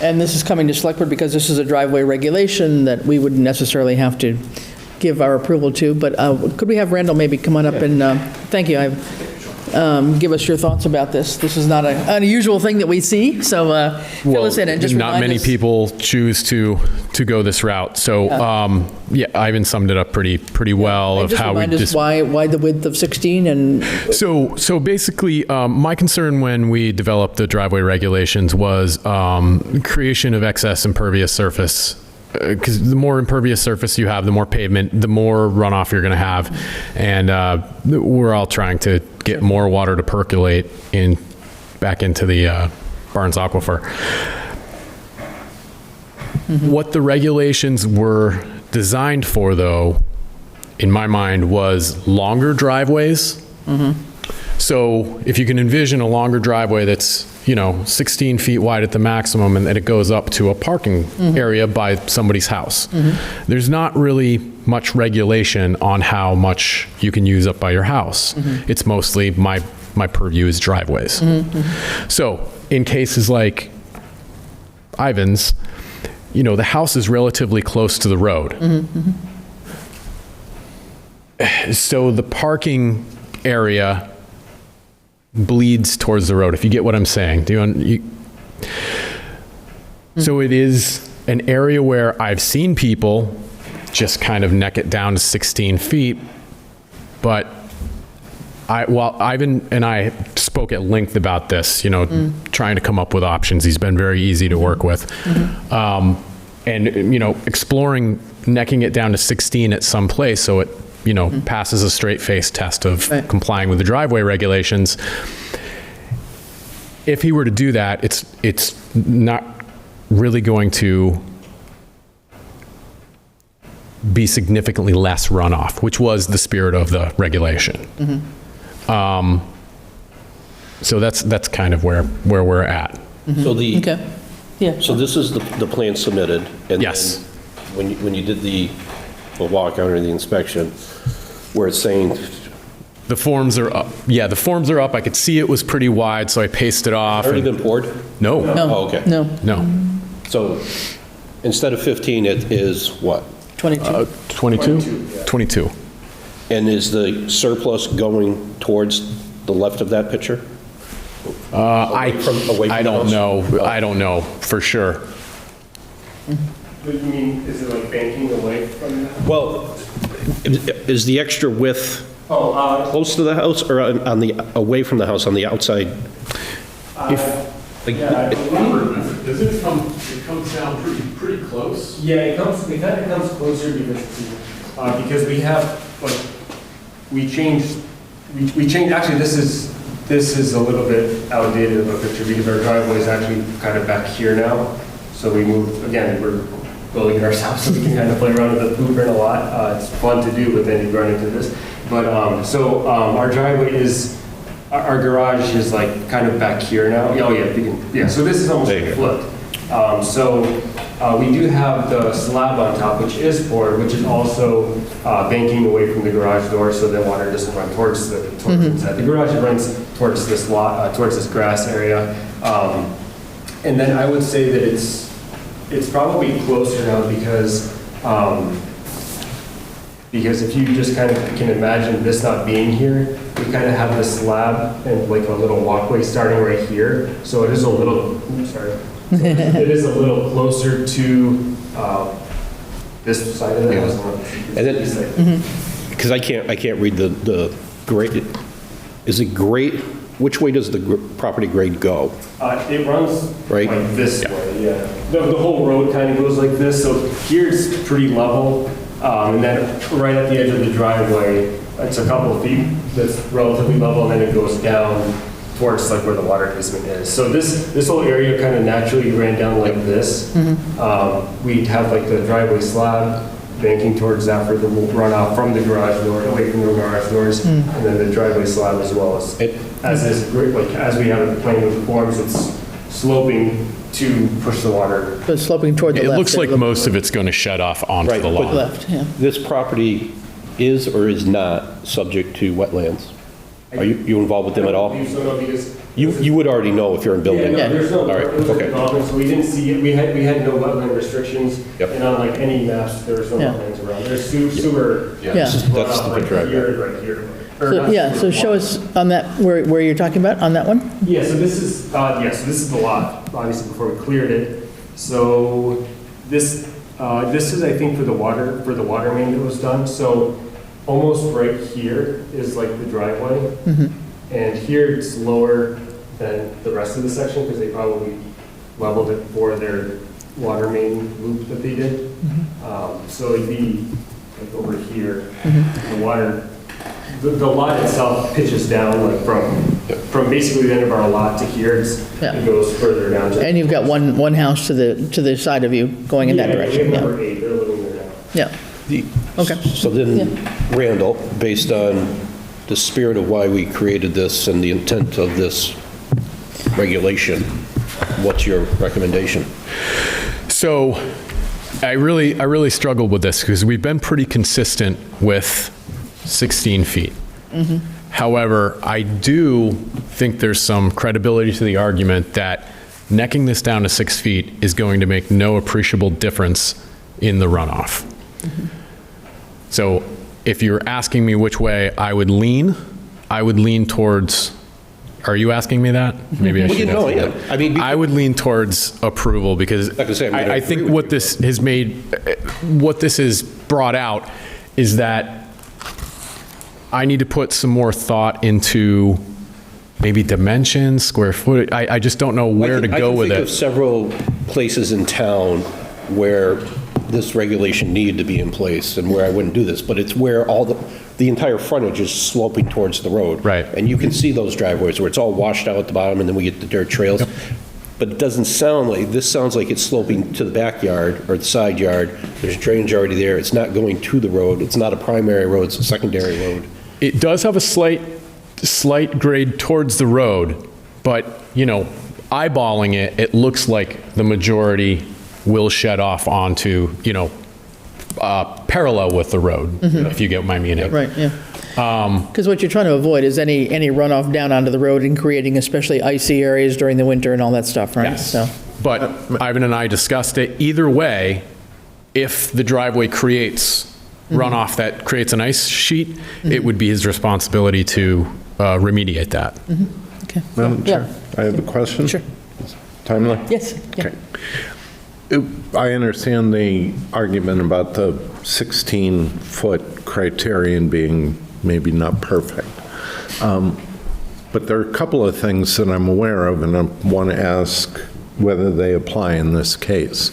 And this is coming to Select Board because this is a driveway regulation that we wouldn't necessarily have to give our approval to, but could we have Randall maybe come on up and, thank you, give us your thoughts about this. This is not an unusual thing that we see, so fill us in and just remind us. Not many people choose to go this route. So, yeah, Ivan summed it up pretty well of how we just why the width of 16 and... So basically, my concern when we developed the driveway regulations was creation of excess impervious surface. Because the more impervious surface you have, the more pavement, the more runoff you're going to have. And we're all trying to get more water to percolate back into the Barnes Aquifer. What the regulations were designed for, though, in my mind, was longer driveways. So if you can envision a longer driveway that's 16 feet wide at the maximum, and then it goes up to a parking area by somebody's house. There's not really much regulation on how much you can use up by your house. It's mostly my purview is driveways. So in cases like Ivan's, the house is relatively close to the road. So the parking area bleeds towards the road, if you get what I'm saying. So it is an area where I've seen people just kind of neck it down to 16 feet, but Ivan and I spoke at length about this, trying to come up with options. He's been very easy to work with. And, exploring necking it down to 16 at some place so it passes a straight face test of complying with the driveway regulations. If he were to do that, it's not really going to be significantly less runoff, which was the spirit of the regulation. So that's kind of where we're at. So the, Okay. Yeah. so this is the plan submitted? And Yes. then when you did the walkout or the inspection, where it's saying, The forms are up. Yeah, the forms are up. I could see it was pretty wide, so I pasted off. already been poured? No, No. Oh, okay. No, no. So instead of 15, it is what? 22. 22? 22. And is the surplus going towards the left of that picture? I away from the don't house? know. I don't know for sure. What do you mean, is it like banking away from that? Well, is the extra width Oh, close to the house or on the, away from the house on the outside? yeah, I believe. Does it comes down pretty close? Yeah, it kind of comes closer because we have, like, we changed, actually, this is a little bit outdated of a picture because our driveway is actually kind of back here now. So we moved, again, we're building it ourselves so we can kind of play around with the blueprint a lot. It's fun to do, but then you run into this. But, our driveway is, our garage is like kind of back here now. Oh, yeah, so this is almost flipped. We do have the slab on top, which is poured, which is also banking away from the garage door so that water doesn't run towards inside. The garage runs towards this lot, towards this grass area. And then I would say that it's probably closer now because if you just kind of can imagine this not being here, we kind of have this slab and like a little walkway starting right here. So it is a little, it is a little closer to this side of the house. And then, because I can't read the grade, is it grade, which way does the property grade go? It runs Right? like this way, yeah. The whole road kind of goes like this, so here it's pretty level, and then right at the edge of the driveway, it's a couple of feet that's relatively level, and then it goes down towards like where the water easement is. So this whole area kind of naturally ran down like this. We'd have like the driveway slab banking towards that for the runoff from the garage door, away from the garage doors, and then the driveway slab as well as we have it playing with the forms, it's sloping to push the water. So it's sloping toward the It left. looks like most of it's going to shed off onto Right, the but lot. Left, yeah. This property is or is not subject to wetlands? Are you involved with them at all? I don't believe so, no, because You would already know if you're in building. Yeah, no, there's no, All right, it was okay. development, so we didn't see it, we had no wetland restrictions, Yep. and on like any maps, there was no Yeah. wetlands around. There's sewer. Yeah. That's the picture I got. Right here. Or So, not yeah, so show us on that, where you're talking about, on that one? Yeah, so this is, so this is the lot, obviously before we cleared it. So this is, I think, for the water main that was done. So almost right here is like the driveway. And here it's lower than the rest of the section because they probably leveled it for their water main loop that they did. So it'd be like over here, the water, the lot itself pitches down like from basically the end of our lot to here. It goes further down. And you've got one house to the side of you going in that direction. We have Yeah. number 8, they're living there now. Yeah. Okay. So then, Randall, based on the spirit of why we created this and the intent of this regulation, what's your recommendation? So I really struggled with this because we've been pretty consistent with 16 feet. However, I do think there's some credibility to the argument that necking this down to 6 feet is going to make no appreciable difference in the runoff. So if you're asking me which way I would lean towards, are you asking me that? Maybe I should ask you that. I mean, I would lean towards approval because I think what this has brought out is that I need to put some more thought into maybe dimensions, square footage. I just don't know where to go with I can it. think of several places in town where this regulation needed to be in place and where I wouldn't do this, but it's where all the entire frontage is sloping towards the road. Right. And you can see those driveways where it's all washed out at the bottom and then we get the dirt trails. but it doesn't sound like, this sounds like it's sloping to the backyard or the side yard. There's drainage already there. It's not going to the road. It's not a primary road, it's a secondary road. It does have a slight grade towards the road, but, eyeballing it, it looks like the majority will shed off onto, parallel with the road, if you get my meaning. Right, yeah. Because what you're trying to avoid is any runoff down onto the road and creating especially icy areas during the winter and all that stuff, right? Yes. So, But Ivan and I discussed it. Either way, if the driveway creates runoff that creates an ice sheet, it would be his responsibility to remediate that. okay. Madam Chair, Yeah. I have a question. Sure. Timely? Yes. Yeah. Okay. I understand the argument about the 16-foot criterion being maybe not perfect. But there are a couple of things that I'm aware of, and I want to ask whether they apply in this case.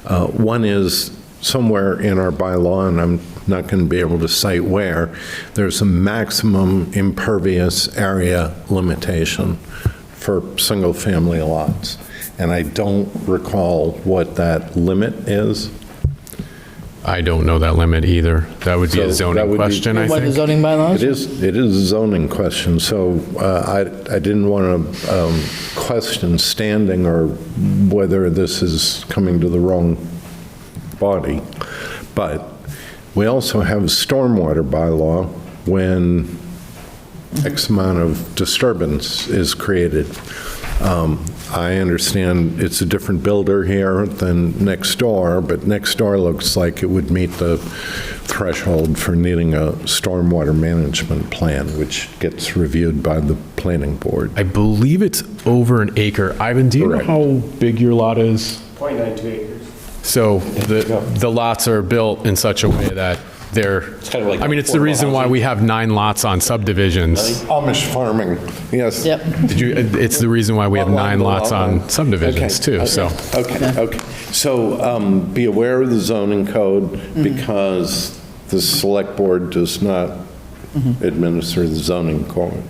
One is somewhere in our bylaw, and I'm not going to be able to cite where, there's a maximum impervious area limitation for single-family lots. And I don't recall what that limit is. I don't know that limit either. That would be a zoning question, I What, the think. zoning bylaws? It is a zoning question, so I didn't want to question standing or whether this is coming to the wrong body. But we also have a stormwater bylaw when X amount of disturbance is created. I understand it's a different builder here than next door, but next door looks like it would meet the threshold for needing a stormwater management plan, which gets reviewed by the planning board. I believe it's over an acre. Ivan, do you know Correct. how big your lot is? 0.92 acres. So the lots are built in such a way that they're, kind of like I mean, it's the reason why we have 9 lots on subdivisions. Amish farming, yes. Yep. It's the reason why we have 9 lots on subdivisions too, so. Okay. So be aware of the zoning code because the select board does not administer the zoning code.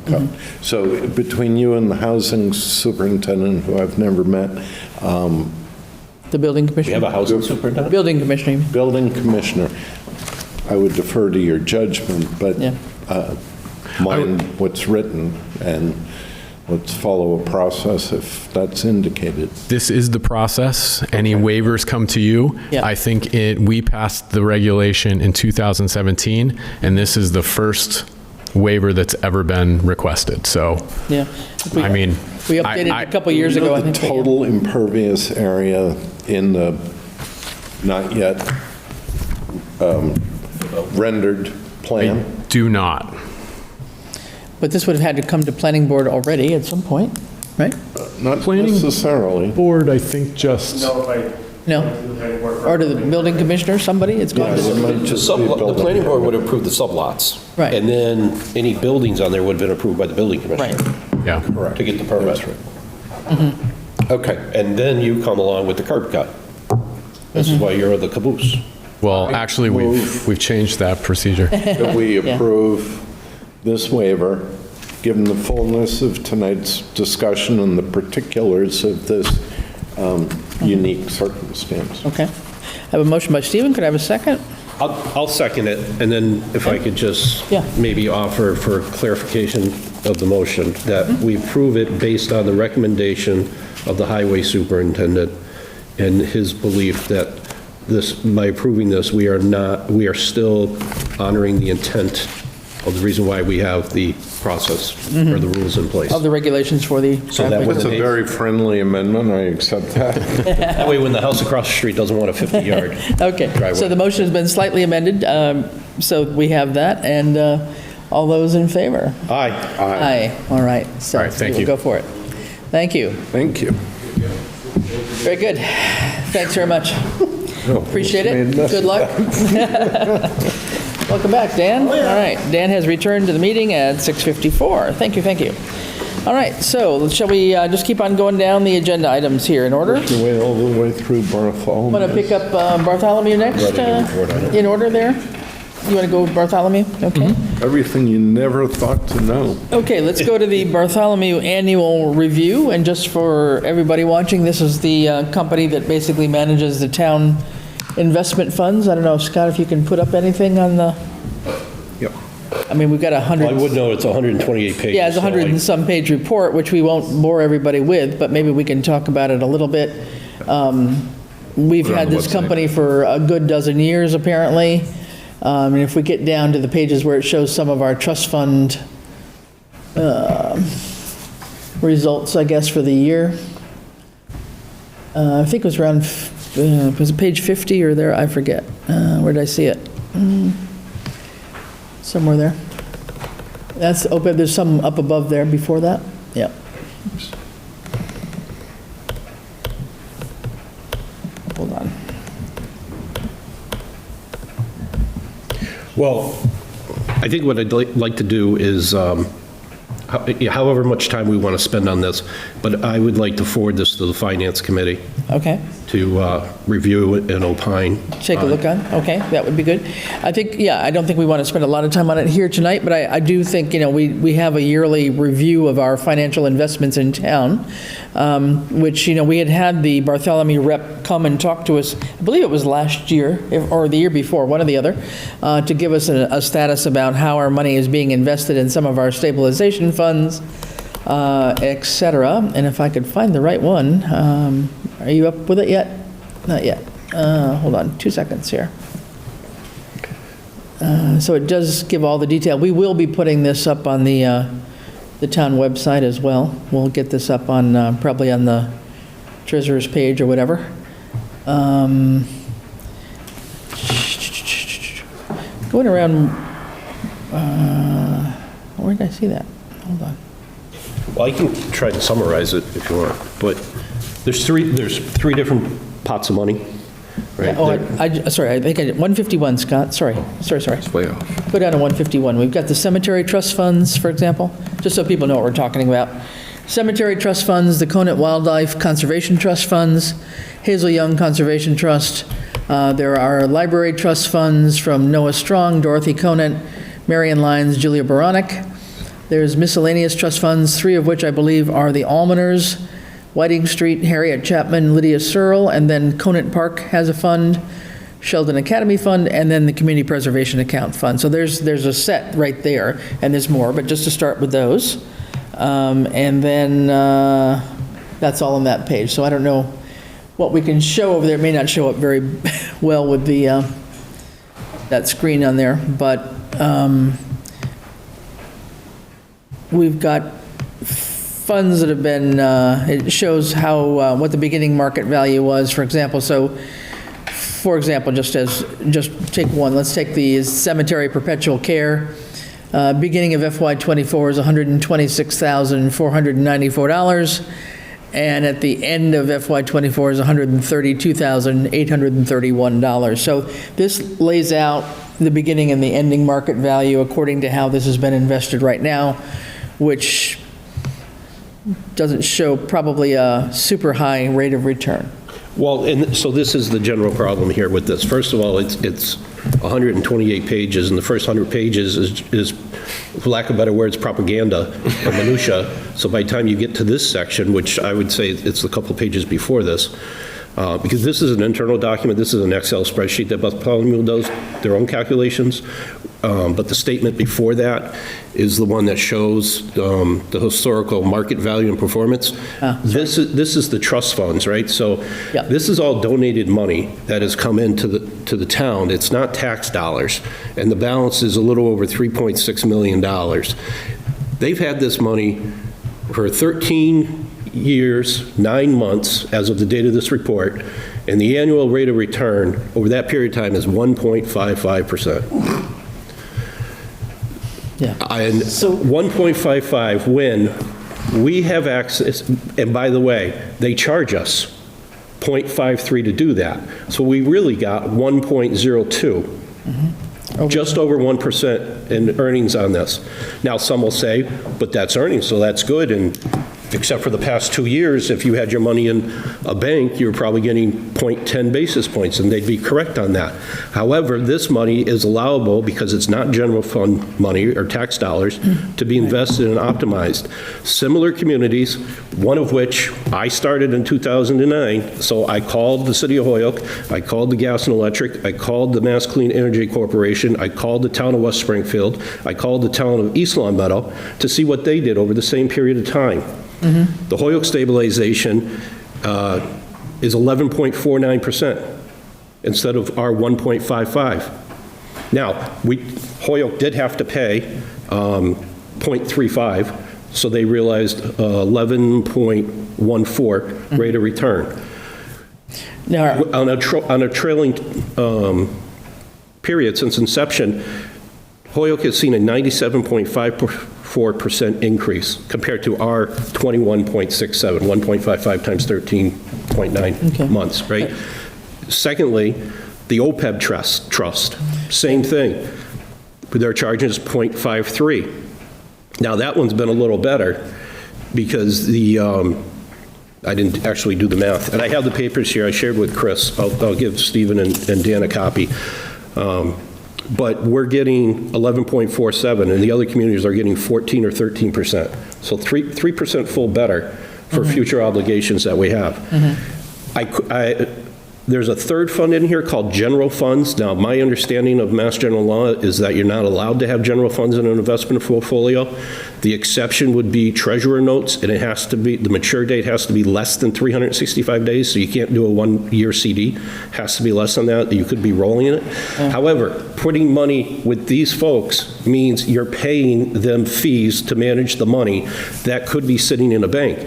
So between you and the housing superintendent, who I've never met, The building commissioner? We have a housing superintendent? Building commissioner. building commissioner, I would defer to your judgment, but Yeah. mind what's written, and let's follow a process if that's indicated. This is the process. Any waivers come to you. Yeah. I think we passed the regulation in 2017, and this is the first waiver that's ever been requested. So, Yeah. I mean, We updated it a couple years ago, I think. The total impervious area in the not yet rendered plan? do not. But this would have had to come to planning board already at some point, right? Not Planning necessarily. Board, I think, just. No? Or to the building commissioner, somebody? It's gone to The planning board would approve the sublots. Right. And then any buildings on there would have been approved by the building commissioner. Right. Yeah. Correct. To get the permit. Okay. And then you come along with the curb cut. This is why you're the caboose. Well, actually, we've changed that procedure. That we approve this waiver, given the fullness of tonight's discussion and the particulars of this unique circumstance. Okay. I have a motion by Stephen. Could I have a second? I'll second it, and then if I could just Yeah. maybe offer for clarification of the motion, that we approve it based on the recommendation of the highway superintendent and his belief that this, by approving this, we are still honoring the intent of the reason why we have the process or the rules in place. Of the regulations for the So that driveway. It's a very friendly amendment, I accept that. That way, when the house across the street doesn't want a 50-yard Okay, driveway. so the motion has been slightly amended, so we have that, and all those in favor? Aye. Aye, all right. So All right, thank we'll you. Go for it. Thank you. Thank you. Very good. Thanks very much. Appreciate it. made Good luck. Welcome back, Dan. All right, Dan has returned to the meeting at 6:54. Thank you, thank you. All right, so shall we just keep on going down the agenda items here in order? You wait all the way through Bartholomew. Want to pick up Bartholomew next, in order there? You want to go with Bartholomew? Okay. Everything you never thought to know. Okay, let's go to the Bartholomew Annual Review, and just for everybody watching, this is the company that basically manages the town investment funds. I don't know, Scott, if you can put up anything on the, Yep. I mean, we've got 100. I would know it's 128 pages. Yeah, it's a 100 and some page report, which we won't bore everybody with, but maybe we can talk about it a little bit. We've Put it on had the this website. company for a good dozen years, apparently. And if we get down to the pages where it shows some of our trust fund results, I guess, for the year, I think it was around, was it page 50 or there? I forget. Where did I see it? Somewhere there. That's open, there's some up above there before that. Yeah. Hold on. Well, I think what I'd like to do is, however much time we want to spend on this, but I would like to forward this to the Finance Committee Okay. to review and opine. Take a look on, okay, that would be good. I think, yeah, I don't think we want to spend a lot of time on it here tonight, but I do think, we have a yearly review of our financial investments in town, which, we had the Bartholomew rep come and talk to us, I believe it was last year, or the year before, one or the other, to give us a status about how our money is being invested in some of our stabilization funds, et cetera. And if I could find the right one, are you up with it yet? Not yet. Hold on 2 seconds here. So it does give all the detail. We will be putting this up on the town website as well. We'll get this up on, probably on the treasurer's page or whatever. Going around, where did I see that? Hold on. Well, I can try to summarize it if you want, but there's three different pots of money, right? Sorry, I think I did 151, Scott, sorry. It's way off. Go down to 151. We've got the cemetery trust funds, for example, just so people know what we're talking about. Cemetery trust funds, the Conant Wildlife Conservation Trust funds, Hazel Young Conservation Trust. There are library trust funds from Noah Strong, Dorothy Conant, Marion Lyons, Julia Baronic. There's miscellaneous trust funds, 3 of which I believe are the Almoners, Whiting Street, Harriet Chapman, Lydia Searle, and then Conant Park has a fund, Sheldon Academy Fund, and then the Community Preservation Account Fund. So there's a set right there, and there's more, but just to start with those. And then that's all on that page. So I don't know what we can show over there. It may not show up very well with the that screen on there, but we've got funds that have been, it shows how, what the beginning market value was, for example. So, for example, just take one, let's take the cemetery perpetual care. Beginning of FY '24 is $126,494, and at the end of FY '24 is $132,831. So this lays out the beginning and the ending market value according to how this has been invested right now, which doesn't show probably a super high rate of return. Well, and so this is the general problem here with this. First of all, it's 128 pages, and the first 100 pages is, for lack of better words, propaganda or minutia. So by the time you get to this section, which I would say it's a couple pages before this, because this is an internal document, this is an Excel spreadsheet that Bartholomew does their own calculations, but the statement before that is the one that shows the historical market value and performance. This is the trust funds, right? So this is all donated money that has come into the town. It's not tax dollars, and the balance is a little over $3.6 million. They've had this money for 13 years, 9 months, as of the date of this report, and the annual rate of return over that period of time is 1.55%. Yeah. And 1.55 when we have access, and by the way, they charge us 0.53 to do that. So we really got 1.02. Just over 1% in earnings on this. Now, some will say, but that's earnings, so that's good, and except for the past 2 years, if you had your money in a bank, you were probably getting 0.10 basis points, and they'd be correct on that. However, this money is allowable, because it's not general fund money or tax dollars, to be invested and optimized. Similar communities, one of which I started in 2009, so I called the city of Holyoke, I called the Gas and Electric, I called the Mass Clean Energy Corporation, I called the town of West Springfield, I called the town of East Long Meadow to see what they did over the same period of time. The Holyoke stabilization is 11.49% instead of our 1.55. Now, Holyoke did have to pay 0.35, so they realized 11.14 rate of return. Now, on a trailing period since inception, Holyoke has seen a 97.54% increase compared to our 21.67, 1.55 times 13.9 months, right? Secondly, the OPEB trust, same thing. Their charge is 0.53. Now, that one's been a little better because I didn't actually do the math. And I have the papers here I shared with Chris. I'll give Stephen and Dan a copy. But we're getting 11.47, and the other communities are getting 14 or 13%. So 3% full better for future obligations that we have. There's a third fund in here called general funds. Now, my understanding of Mass General Law is that you're not allowed to have general funds in an investment portfolio. The exception would be treasurer notes, and it has to be, the mature date has to be less than 365 days, so you can't do a one-year CD. Has to be less than that. You could be rolling in it. However, putting money with these folks means you're paying them fees to manage the money that could be sitting in a bank.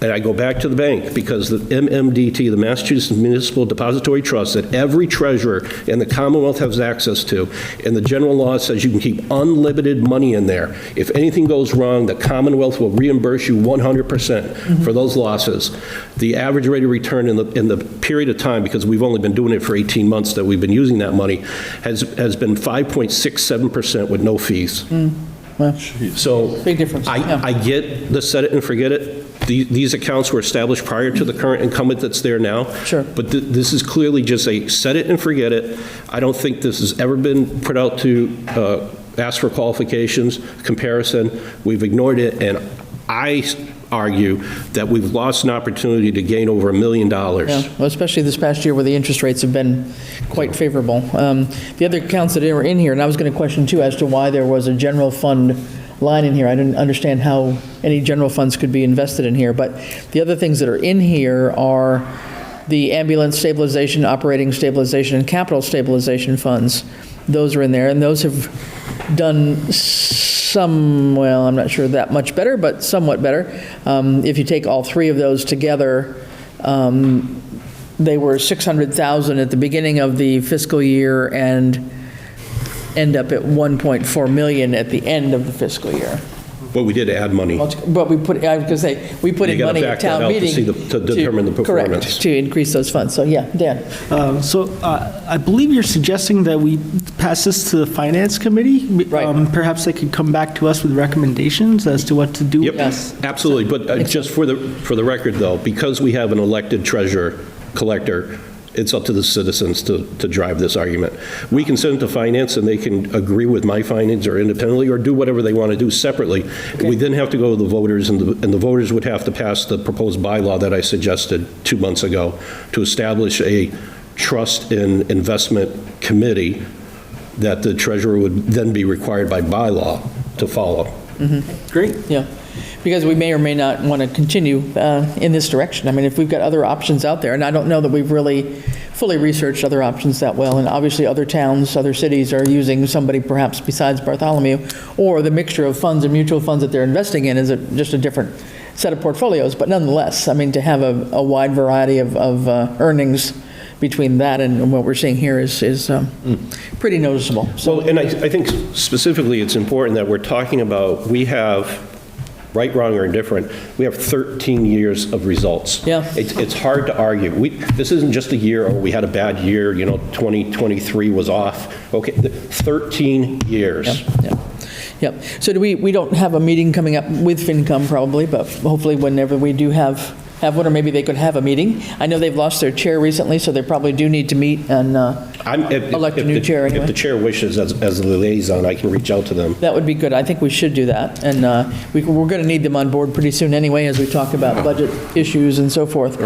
And I go back to the bank because the MMDT, the Massachusetts Municipal Depository Trust, that every treasurer in the Commonwealth has access to, and the general law says you can keep unlimited money in there. If anything goes wrong, the Commonwealth will reimburse you 100% for those losses. The average rate of return in the period of time, because we've only been doing it for 18 months that we've been using that money, has been 5.67% with no fees. Well, so big difference. I get the set it and forget it. These accounts were established prior to the current incumbent that's there now. Sure. But this is clearly just a set it and forget it. I don't think this has ever been put out to ask for qualifications, comparison. We've ignored it, and I argue that we've lost an opportunity to gain over $1 million. Yeah, well, especially this past year where the interest rates have been quite favorable. The other accounts that were in here, and I was going to question too as to why there was a general fund line in here. I didn't understand how any general funds could be invested in here, but the other things that are in here are the ambulance stabilization, operating stabilization, and capital stabilization funds. Those are in there, and those have done some, well, I'm not sure that much better, but somewhat better. If you take all three of those together, they were $600,000 at the beginning of the fiscal year and end up at $1.4 million at the end of the fiscal year. But we did add money. But we put, I was going to say, we put in money at town meeting to determine the performance. Correct, to increase those funds. So, yeah, Dan. So I believe you're suggesting that we pass this to the Finance Committee? Right. Perhaps they could come back to us with recommendations as to what to do? Yep, absolutely. But just for the record, though, because we have an elected treasurer collector, it's up to the citizens to drive this argument. We can send it to finance, and they can agree with my findings or independently, or do whatever they want to do separately. Okay. We then have to go to the voters, and the voters would have to pass the proposed bylaw that I suggested 2 months ago to establish a trust and investment committee that the treasurer would then be required by bylaw to follow. Great. Yeah. Because we may or may not want to continue in this direction. I mean, if we've got other options out there, and I don't know that we've really fully researched other options that well, and obviously other towns, other cities are using somebody perhaps besides Bartholomew, or the mixture of funds and mutual funds that they're investing in is just a different set of portfolios. But nonetheless, I mean, to have a wide variety of earnings between that and what we're seeing here is pretty noticeable. So, well, and I think specifically it's important that we're talking about, we have, right, wrong, or indifferent, we have 13 years of results. Yeah. It's hard to argue. This isn't just a year, or we had a bad year, 2023 was off. Okay, 13 years. Yeah. Yep. So we don't have a meeting coming up with FinCom probably, but hopefully whenever we do have one, or maybe they could have a meeting. I know they've lost their chair recently, so they probably do need to meet and elect a new chair anyway. If the chair wishes, as a liaison, I can reach out to them. That would be good. I think we should do that. And we're going to need them on board pretty soon anyway, as we talk about budget issues and so forth.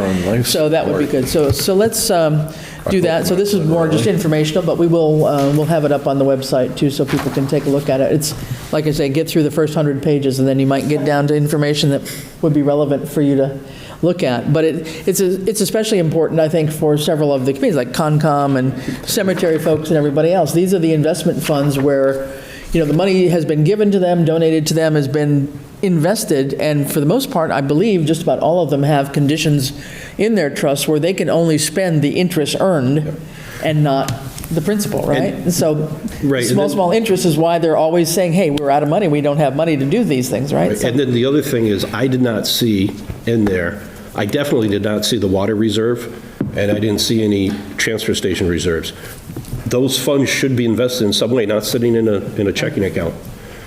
So that would be good. So let's do that. So this is more just informational, but we'll have it up on the website too, so people can take a look at it. It's, like I say, get through the first 100 pages, and then you might get down to information that would be relevant for you to look at. But it's especially important, I think, for several of the committees, like Concom and cemetery folks and everybody else. These are the investment funds where, the money has been given to them, donated to them, has been invested, and for the most part, I believe just about all of them have conditions in their trusts where they can only spend the interest earned and not the principal, right? And so small interest is why they're always saying, hey, we're out of money, we don't have money to do these things, right? And then the other thing is, I did not see in there, I definitely did not see the water reserve, and I didn't see any transfer station reserves. Those funds should be invested in some way, not sitting in a checking account.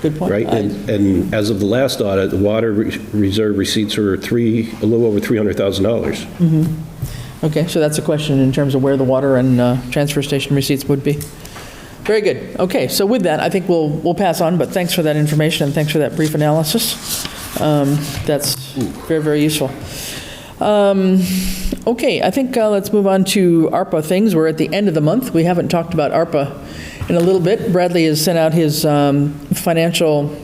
Good point. Right? And as of the last audit, the water reserve receipts were a little over $300,000. Okay, so that's a question in terms of where the water and transfer station receipts would be. Very good. Okay, so with that, I think we'll pass on, but thanks for that information and thanks for that brief analysis. That's very, very useful. Okay, I think let's move on to ARPA things. We're at the end of the month. We haven't talked about ARPA in a little bit. Bradley has sent out his financial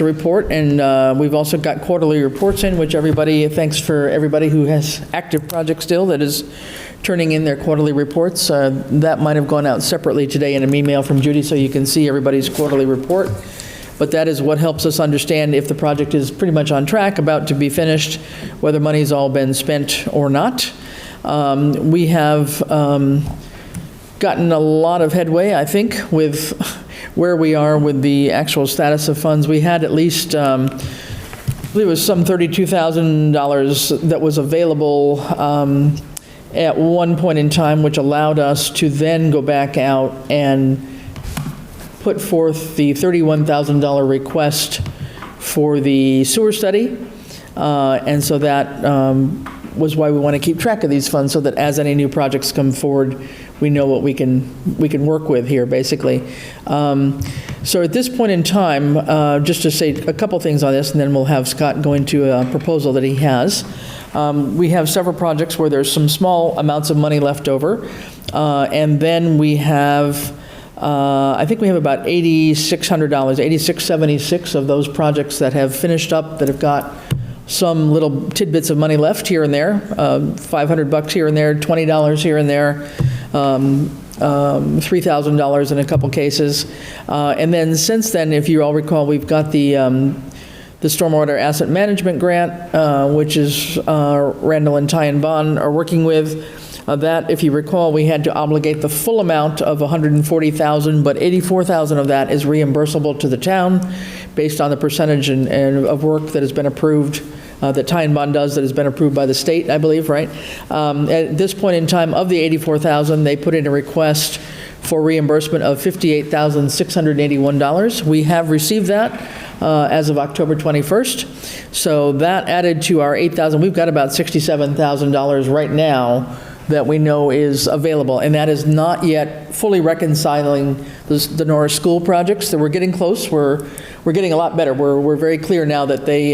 report, and we've also got quarterly reports in, which thanks for everybody who has active projects still that is turning in their quarterly reports. That might have gone out separately today in an email from Judy, so you can see everybody's quarterly report. But that is what helps us understand if the project is pretty much on track, about to be finished, whether money's all been spent or not. We have gotten a lot of headway, I think, with where we are with the actual status of funds. We had at least, I believe it was some $32,000 that was available at one point in time, which allowed us to then go back out and put forth the $31,000 request for the sewer study. And so that was why we want to keep track of these funds, so that as any new projects come forward, we know what we can work with here, basically. So at this point in time, just to say a couple things on this, and then we'll have Scott go into a proposal that he has. We have several projects where there's some small amounts of money left over. And then we have, I think we have about $8,600, $8,676 of those projects that have finished up, that have got some little tidbits of money left here and there, $500 here and there, $20 here and there, $3,000 in a couple cases. And then since then, if you all recall, we've got the Stormwater Asset Management Grant, which is Randall and Ty and Bond are working with. That, if you recall, we had to obligate the full amount of $140,000, but $84,000 of that is reimbursable to the town based on the percentage of work that has been approved, that Ty and Bond does, that has been approved by the state, I believe, right? At this point in time, of the $84,000, they put in a request for reimbursement of $58,681. We have received that as of October 21st. So that added to our $8,000, we've got about $67,000 right now that we know is available, and that is not yet fully reconciling the Norris School projects. That we're getting close. We're getting a lot better. We're very clear now that they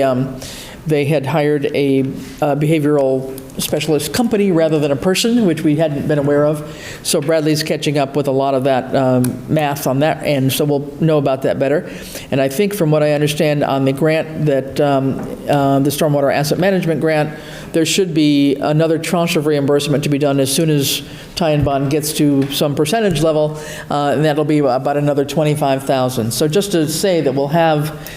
had hired a behavioral specialist company rather than a person, which we hadn't been aware of. So Bradley's catching up with a lot of that math on that end, so we'll know about that better. And I think from what I understand on the grant, that the Stormwater Asset Management Grant, there should be another tranche of reimbursement to be done as soon as Ty and Bond gets to some percentage level, and that'll be about another $25,000. So just to say that we'll have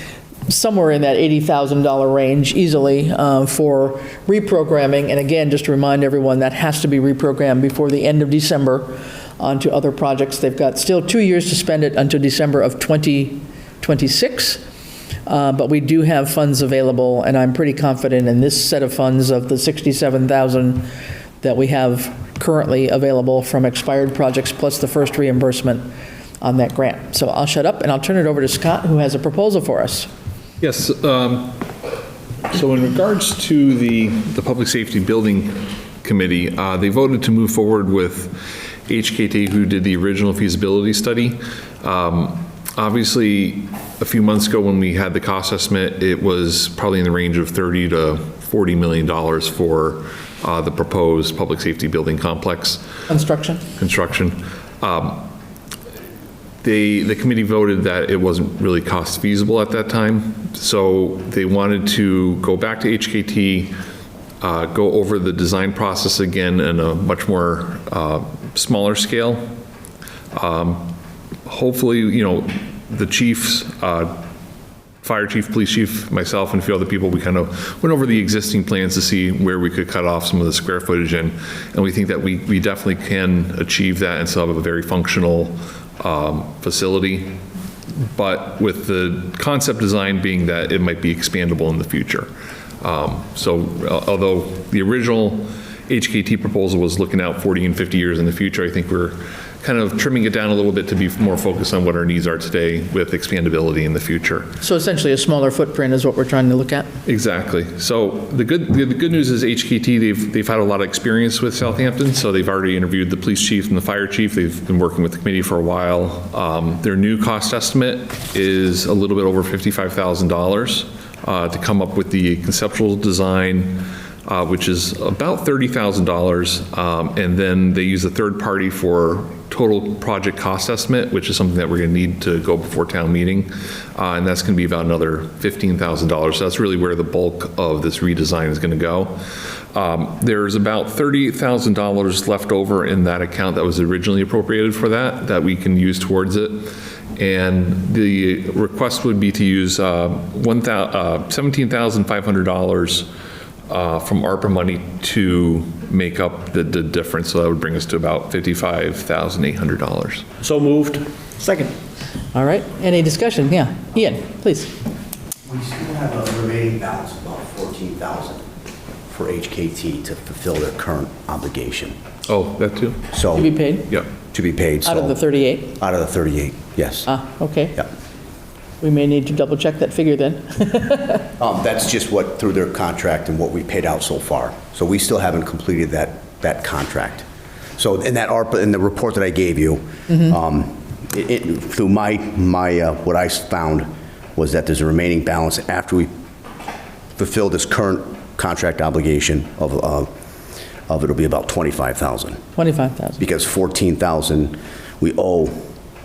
somewhere in that $80,000 range easily for reprogramming. And again, just to remind everyone, that has to be reprogrammed before the end of December onto other projects. They've got still 2 years to spend it until December of 2026. But we do have funds available, and I'm pretty confident in this set of funds of the $67,000 that we have currently available from expired projects plus the first reimbursement, on that grant. So I'll shut up and I'll turn it over to Scott, who has a proposal for us. Yes, so in regards to the Public Safety Building Committee, they voted to move forward with HKT, who did the original feasibility study. Obviously, a few months ago when we had the cost estimate, it was probably in the range of $30 to $40 million for the proposed public safety building complex. Construction. The committee voted that it wasn't really cost feasible at that time, so they wanted to go back to HKT, go over the design process again in a much more smaller scale. Hopefully, you know, the chiefs, fire chief, police chief, myself, and a few other people, we kind of went over the existing plans to see where we could cut off some of the square footage in, and we think that we definitely can achieve that and still have a very functional facility, but with the concept design being that it might be expandable in the future. So although the original HKT proposal was looking out 40 and 50 years in the future, I think we're kind of trimming it down a little bit to be more focused on what our needs are today with expandability in the future. So essentially a smaller footprint is what we're trying to look at? Exactly. So the good news is HKT, they've had a lot of experience with Southampton, so they've already interviewed the police chief and the fire chief. They've been working with the committee for a while. Their new cost estimate is a little bit over $55,000 to come up with the conceptual design, which is about $30,000, and then they use a third party for total project cost estimate, which is something that we're going to need to go before town meeting, and that's going to be about another $15,000. So that's really where the bulk of this redesign is going to go. There's about $38,000 left over in that account that was originally appropriated for that we can use towards it. And the request would be to use $17,500 from ARPA money to make up the difference. So that would bring us to about $55,800. So moved. Second. All right, any discussion? Yeah, Ian, please. We still have a remaining balance of about $14,000 for HKT to fulfill their current obligation. Oh, that too? So To be paid? Yep. To be paid. Out of the 38? Out of the 38, yes. Okay. Yep. We may need to double check that figure then. That's just what, through their contract and what we paid out so far. So we still haven't completed that contract. So in that ARPA, in the report that I gave you, through my what I found was that there's a remaining balance after we fulfill this current contract obligation of it'll be about $25,000. $25,000. Because $14,000 we owe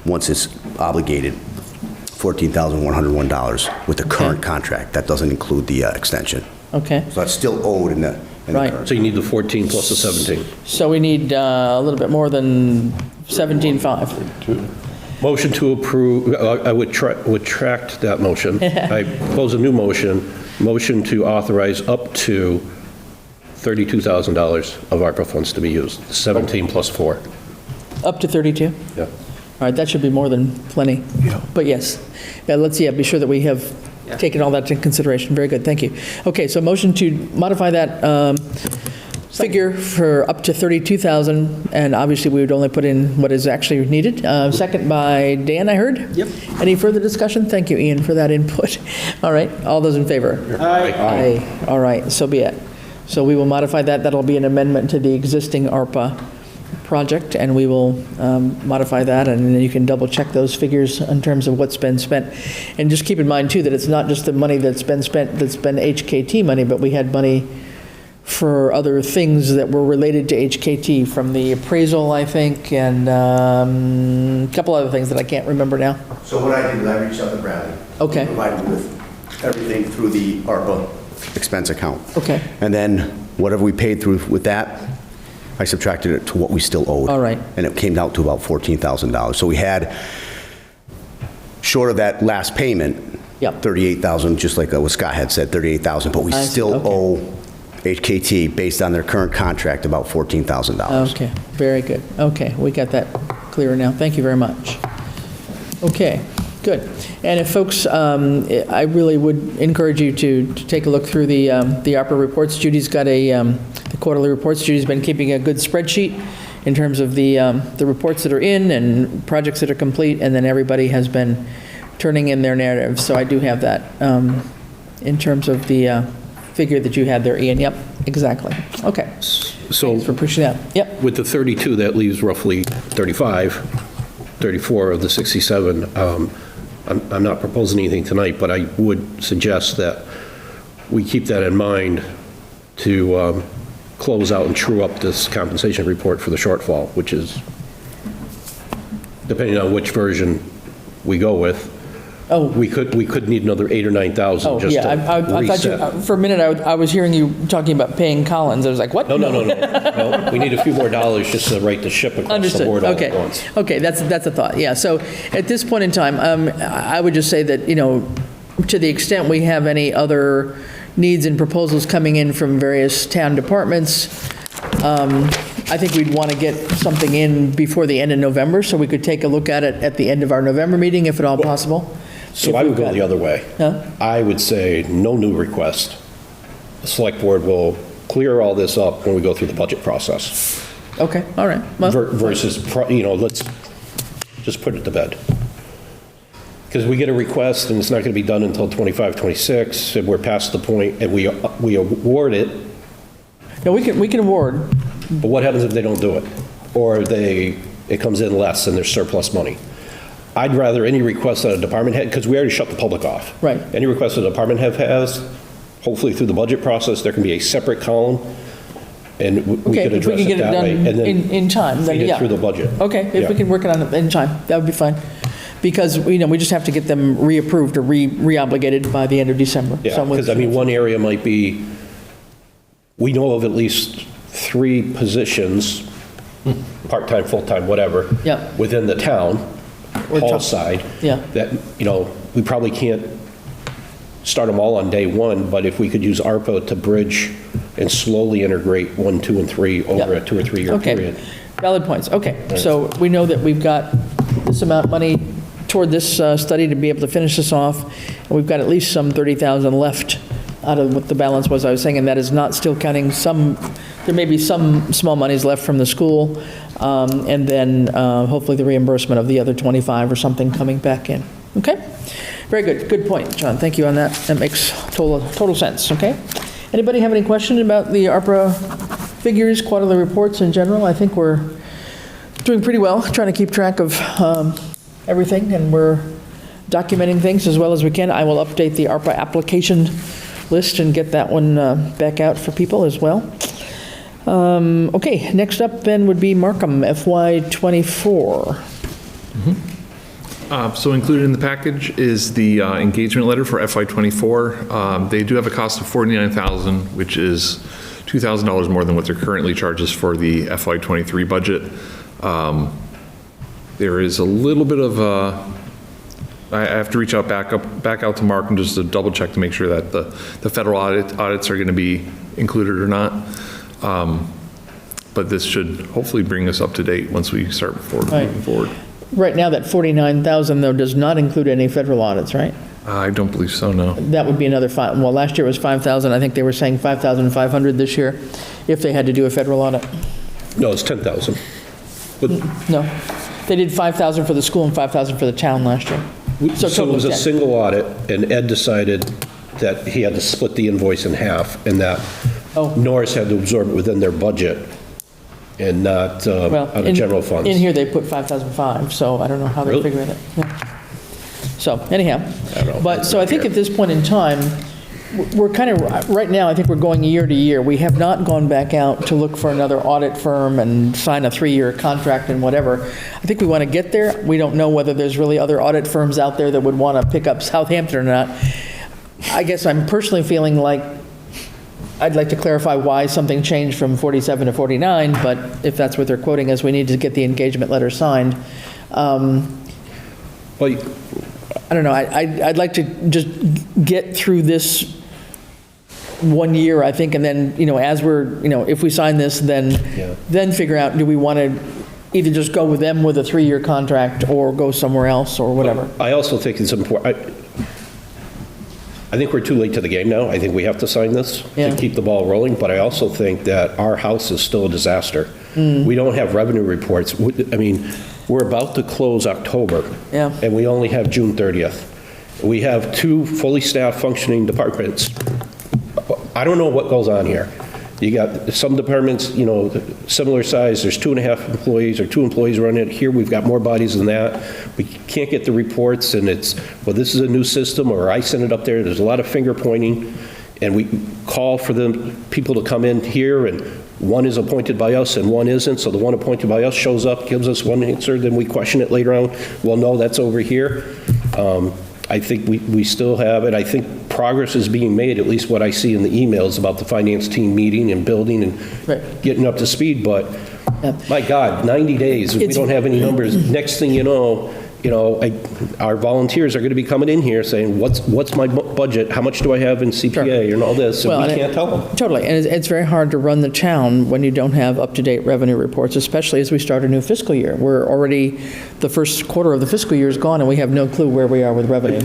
once it's obligated. $14,101 with the current contract. That doesn't include the extension. Okay. So that's still owed in the Right. current. So you need the 14 plus the 17. So we need a little bit more than 17.5. Motion to approve, I would retract that motion. I propose a new motion to authorize up to $32,000 of ARPA funds to be used, 17 plus 4. Up to 32? Yeah. All right, that should be more than plenty. Yeah. But yes, let's be sure that we have taken all that into consideration. Very good, thank you. Okay, so motion to modify that figure for up to 32,000, and obviously we would only put in what is actually needed. Second by Dan, I heard? Yep. Any further discussion? Thank you, Ian, for that input. All right, all those in favor? Aye. Aye. All right, so be it. So we will modify that. That'll be an amendment to the existing ARPA project, and we will modify that, and then you can double check those figures in terms of what's been spent. And just keep in mind too that it's not just the money that's been spent that's been HKT money, but we had money for other things that were related to HKT, from the appraisal, I think, and a couple other things that I can't remember now. So what I did is I reached out to Bradley. Okay. Provided with everything through the ARPA expense account. Okay. And then whatever we paid through with that, I subtracted it to what we still owed. All right. And it came out to about $14,000. So we had, short of that last payment, Yep. 38,000, just like what Scott had said, 38,000, but we I see, still okay. owe HKT, based on their current contract, about $14,000. Okay, very good. Okay, we got that clearer now. Thank you very much. Okay, good. And if folks, I really would encourage you to take a look through the ARPA reports. Judy's got the quarterly reports. Judy's been keeping a good spreadsheet, in terms of the reports that are in and projects that are complete, and then everybody has been turning in their narratives. So I do have that in terms of the figure that you had there, Ian. Yep, exactly. Okay. So thanks for pushing that. Yep. with the 32, that leaves roughly 35, 34 of the 67. I'm not proposing anything tonight, but I would suggest that we keep that in mind to close out and true up this compensation report for the shortfall, which is, depending on which version we go with, we could need another 8,000 or 9,000 just to I thought reset. you, for a minute, I was hearing you talking about paying Collins. I was like, what? No. We need a few more dollars just to right the ship across the board all at once. Okay, that's a thought, yeah. So at this point in time, I would just say that, to the extent we have any other needs and proposals coming in from various town departments, I think we'd want to get something in before the end of November, so we could take a look at it at the end of our November meeting, if at all possible. So I would go the other way. I would say no new request. The select board will clear all this up when we go through the budget process. Okay, all right. Well, versus, let's just put it to bed. Because we get a request and it's not going to be done until 25, 26, and we're past the point and we award it. No, we can award. But what happens if they don't do it? Or it comes in less and there's surplus money? I'd rather any request that a department head, because we already shut the public off. Right. Any request that a department head has, hopefully through the budget process, there can be a separate column, and we could address it that way. And then in time, then feed it yeah. through the budget. Okay, if we can work it on it in time, that would be fine. Because, we just have to get them reapproved or re-obligated by the end of December. Yeah, because one area might be, we know of at least 3 positions, part-time, full-time, whatever, within the town, hall side, that, we probably can't start them all on day one, but if we could use ARPA to bridge and slowly integrate 1, 2, and 3 over a 2 or 3 year period. Valid points. Okay, so we know that we've got this amount of money toward this study to be able to finish this off, and we've got at least some 30,000 left out of what the balance was, I was saying, and that is not still counting there may be some small monies left from the school, and then hopefully the reimbursement of the other 25 or something coming back in. Okay? Very good. Good point, John. Thank you on that. That makes total sense. Okay? Anybody have any questions about the ARPA figures, quarterly reports in general? I think we're doing pretty well, trying to keep track of everything, and we're documenting things as well as we can. I will update the ARPA application list and get that one back out for people as well. Okay, next up then would be Markham, FY24. So included in the package is the engagement letter for FY24. They do have a cost of $49,000, which is $2,000 more than what they're currently charges for the FY23 budget. There is a little bit of I have to reach out back out to Markham just to double check to make sure that the federal audits are going to be included or not. But this should hopefully bring us up to date once we start moving forward. Right now, that 49,000 though does not include any federal audits, right? I don't believe so, no. That would be another well, last year was 5,000. I think they were saying 5,500 this year if they had to do a federal audit. No, it's 10,000. No, they did 5,000 for the school and 5,000 for the town last year. So it was a single audit, and Ed decided that he had to split the invoice in half, and that Norris had to absorb it within their budget and not on the general funds. In here, they put 5,005, so I don't know how they're figuring it. Yeah. So anyhow, so I think at this point in time, we're kind of, right now, I think we're going year to year. We have not gone back out to look for another audit firm and sign a 3-year contract and whatever. I think we want to get there. We don't know whether there's really other audit firms out there that would want to pick up Southampton or not. I guess I'm personally feeling like I'd like to clarify why something changed from 47 to 49, but if that's what they're quoting us, we need to get the engagement letter signed. Well, I don't know, I'd like to just get through this 1 year, I think, and then, as we're, if we sign this, then figure out, do we want to either just go with them with a 3-year contract or go somewhere else or whatever. I also think it's important, I think we're too late to the game now. I think we have to sign this to keep the ball rolling, but I also think that our house is still a disaster. We don't have revenue reports. I mean, we're about to close October. Yeah. And we only have June 30th. We have 2 fully staffed functioning departments. I don't know what goes on here. You got some departments, you know, similar size, there's 2.5 employees or 2 employees running it. Here, we've got more bodies than that. We can't get the reports, and it's, well, this is a new system, or I sent it up there. There's a lot of finger pointing, and we call for the people to come in here, and one is appointed by us and one isn't. So the one appointed by us shows up, gives us one answer, then we question it later on. Well, no, that's over here. I think we still have it. I think progress is being made, at least what I see in the emails about the finance team meeting and building and getting up to speed. But my God, 90 days, we don't have any numbers. Next thing you know, our volunteers are going to be coming in here saying, what's my budget? How much do I have in CPA and all this? And we can't tell them. Totally. And it's very hard to run the town when you don't have up-to-date revenue reports, especially as we start a new fiscal year. We're already, the first quarter of the fiscal year is gone, and we have no clue where we are with revenue.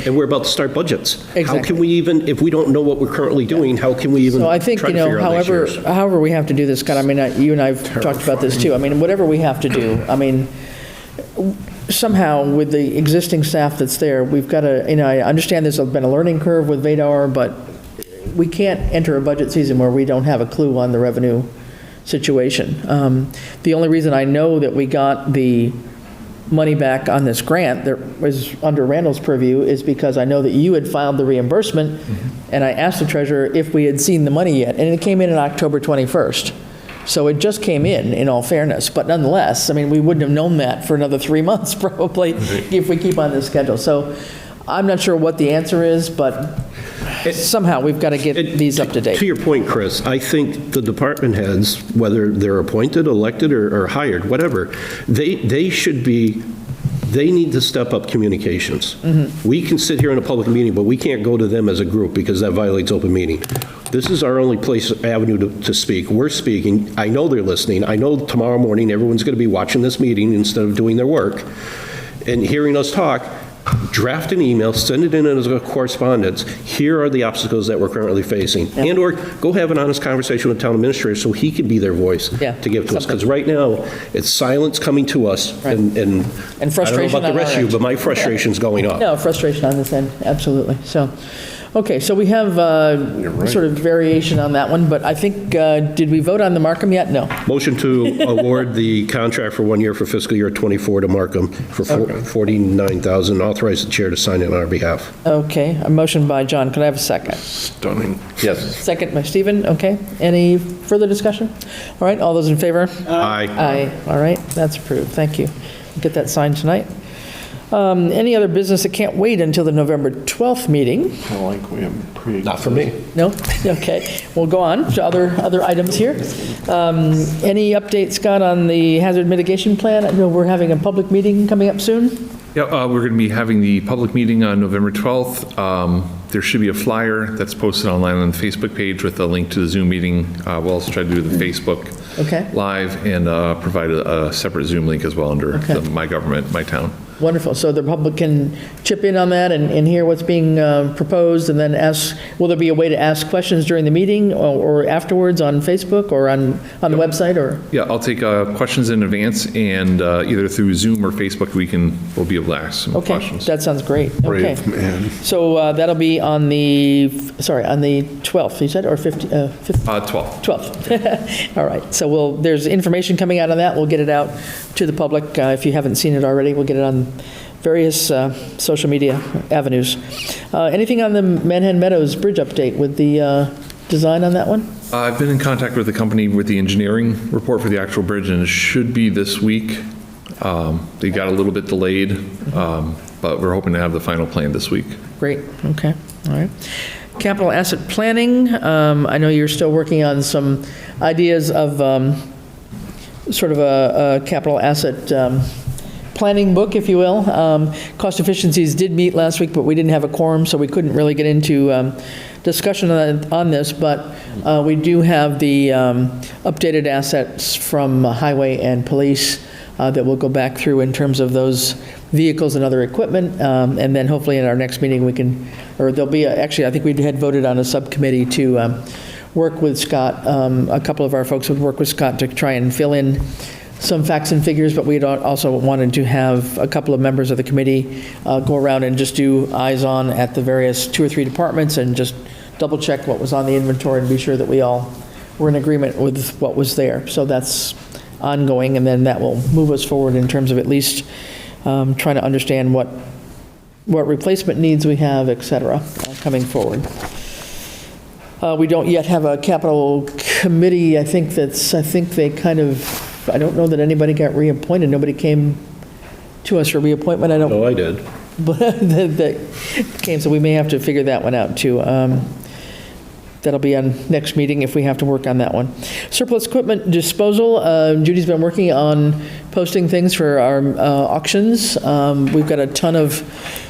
And we're about to start budgets. Exactly. How can we even, if we don't know what we're currently doing, how can we even So I think, try to figure out next year's? however we have to do this, Scott, I mean, you and I have talked about this too. I mean, whatever we have to do, I mean, somehow with the existing staff that's there, we've got to, I understand there's been a learning curve with Vadar, but we can't enter a budget season where we don't have a clue on the revenue situation. The only reason I know that we got the money back on this grant that was under Randall's purview is because I know that you had filed the reimbursement, and I asked the treasurer if we had seen the money yet, and it came in on October 21st. So it just came in all fairness. But nonetheless, I mean, we wouldn't have known that for another 3 months probably if we keep on this schedule. So I'm not sure what the answer is, but somehow we've got to get these up to date. To your point, Chris, I think the department heads, whether they're appointed, elected, or hired, whatever, they should be, they need to step up communications. We can sit here in a public meeting, but we can't go to them as a group because that violates open meeting. This is our only avenue to speak. We're speaking. I know they're listening. I know tomorrow morning everyone's going to be watching this meeting instead of doing their work and hearing us talk. Draft an email, send it in as a correspondence. Here are the obstacles that we're currently facing. And or go have an honest conversation with the town administrator so he can be their voice to give to us. Because right now, it's silence coming to us. And frustration I don't know about the rest of you, but my frustration's going up. No, frustration on this end, absolutely. So, okay, so we have sort of variation on that one, but I think, did we vote on the Markham yet? No. Motion to award the contract for 1 year for fiscal year '24 to Markham for $49,000. Authorize the chair to sign it on our behalf. Okay, a motion by John. Could I have a second? Stunning. Yes. Second by Stephen. Okay. Any further discussion? All right, all those in favor? Aye. Aye. All right, that's approved. Thank you. Get that signed tonight. Any other business that can't wait until the November 12th meeting? I like we have pre. Not for me. No? Okay. We'll go on to other items here. Any updates, Scott, on the hazard mitigation plan? I know we're having a public meeting coming up soon. Yeah, we're going to be having the public meeting on November 12th. There should be a flyer that's posted online on the Facebook page with a link to the Zoom meeting. We'll also try to do the Facebook Live and provide a separate Zoom link as well under the My Government, My Town. Wonderful. So the public can chip in on that and hear what's being proposed, and then ask, will there be a way to ask questions during the meeting or afterwards on Facebook or on the website? Or Yeah, I'll take questions in advance, and either through Zoom or Facebook we'll be able to ask some questions. That sounds great. Brave Okay. man. So that'll be on the 12th, you said, or 12th? 12th. All right. So there's information coming out on that. We'll get it out to the public. If you haven't seen it already, we'll get it on various social media avenues. Anything on the Manhattan Meadows Bridge update with the design on that one? I've been in contact with the company with the engineering report for the actual bridge, and it should be this week. They got a little bit delayed, but we're hoping to have the final plan this week. Great. Okay. All right. Capital asset planning. I know you're still working on some ideas of sort of a capital asset planning book, if you will. Cost efficiencies did meet last week, but we didn't have a quorum, so we couldn't really get into discussion on this, but we do have the updated assets from highway and police that we'll go back through in terms of those vehicles and other equipment, and then hopefully in our next meeting we can, or there'll be, actually I think we had voted on a subcommittee to work with Scott. A couple of our folks would work with Scott to try and fill in some facts and figures, but we also wanted to have a couple of members of the committee go around and just do eyes-on at the various 2 or 3 departments and just double-check what was on the inventory and be sure that we all were in agreement with what was there. So that's ongoing, and then that will move us forward in terms of at least trying to understand what replacement needs we have, et cetera, coming forward. We don't yet have a capital committee. I think they kind of, I don't know that anybody got reappointed. Nobody came to us for reappointment. No, I did. But that came, so we may have to figure that one out too. That'll be on next meeting if we have to work on that one. Surplus equipment disposal. Judy's been working on posting things for our auctions. We've got a ton of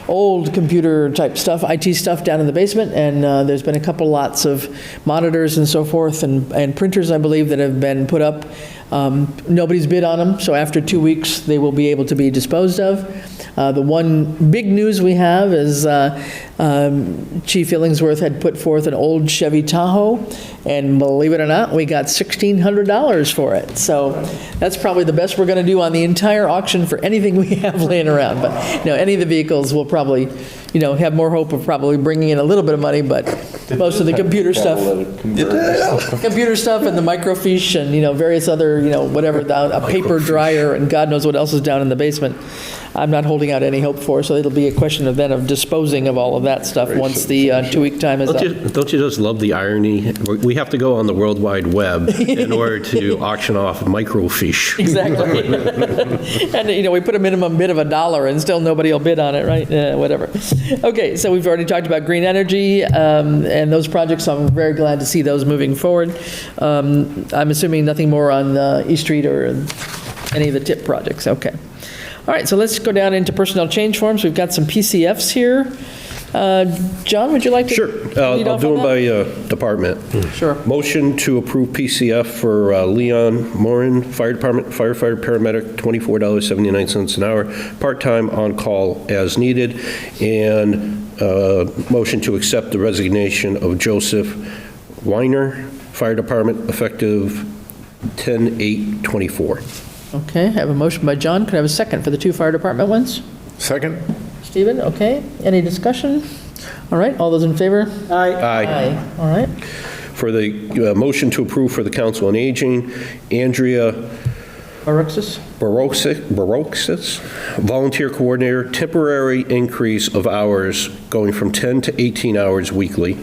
old computer type stuff, IT stuff down in the basement, and there's been a couple lots of monitors and so forth and printers, I believe, that have been put up. Nobody's bid on them, so after 2 weeks, they will be able to be disposed of. The one big news we have is Chief Illingsworth had put forth an old Chevy Tahoe, and believe it or not, we got $1,600 for it. So that's probably the best we're going to do on the entire auction for anything we have laying around. But any of the vehicles will probably, have more hope of probably bringing in a little bit of money, but most of the computer stuff and the microfiche and, various other, whatever, a paper dryer and God knows what else is down in the basement, I'm not holding out any hope for. So it'll be a question of disposing of all of that stuff once the 2-week time is up. Don't you just love the irony? We have to go on the World Wide Web in order to auction off microfiche. Exactly. And, we put a minimum bid of $1 and still nobody will bid on it, right? Whatever. Okay, so we've already talked about green energy and those projects. So I'm very glad to see those moving forward. I'm assuming nothing more on East Street or any of the TIP projects. Okay. All right, so let's go down into personnel change forms. We've got some PCFs here. John, would you like to? Sure. I'll do them by department. Sure. Motion to approve PCF for Leon Morin, Fire Department, firefighter, paramedic, $24.79 an hour, part-time, on-call as needed. And motion to accept the resignation of Joseph Weiner, Fire Department, effective 10/8/24. Okay, I have a motion by John. Could I have a second for the 2 fire department ones? Second. Stephen, okay. Any discussion? All right, all those in favor? Aye. Aye. All right. For the motion to approve for the Council on Aging, Andrea Baroxis? Baroxis, volunteer coordinator, temporary increase of hours going from 10 to 18 hours weekly.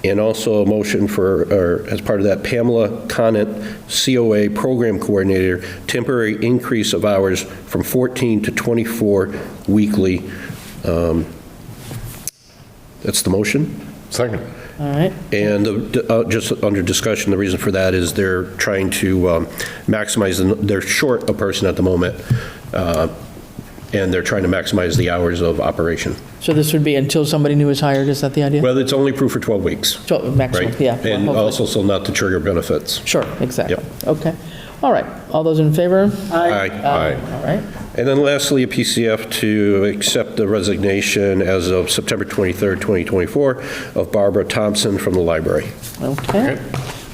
And also a motion for, as part of that, Pamela Conant, COA program coordinator, temporary increase of hours from 14 to 24 weekly. That's the motion. Second. All right. And just under discussion, the reason for that is they're trying to maximize, they're short a person at the moment, and they're trying to maximize the hours of operation. So this would be until somebody new is hired, is that the idea? Well, it's only approved for 12 weeks. Maximum, right? yeah. And well, also so not to trigger benefits. Sure, exactly. Yep. Okay. All right. All those in favor? Aye. All right. And then lastly, a PCF to accept the resignation as of September 23rd, 2024 of Barbara Thompson from the library. Okay.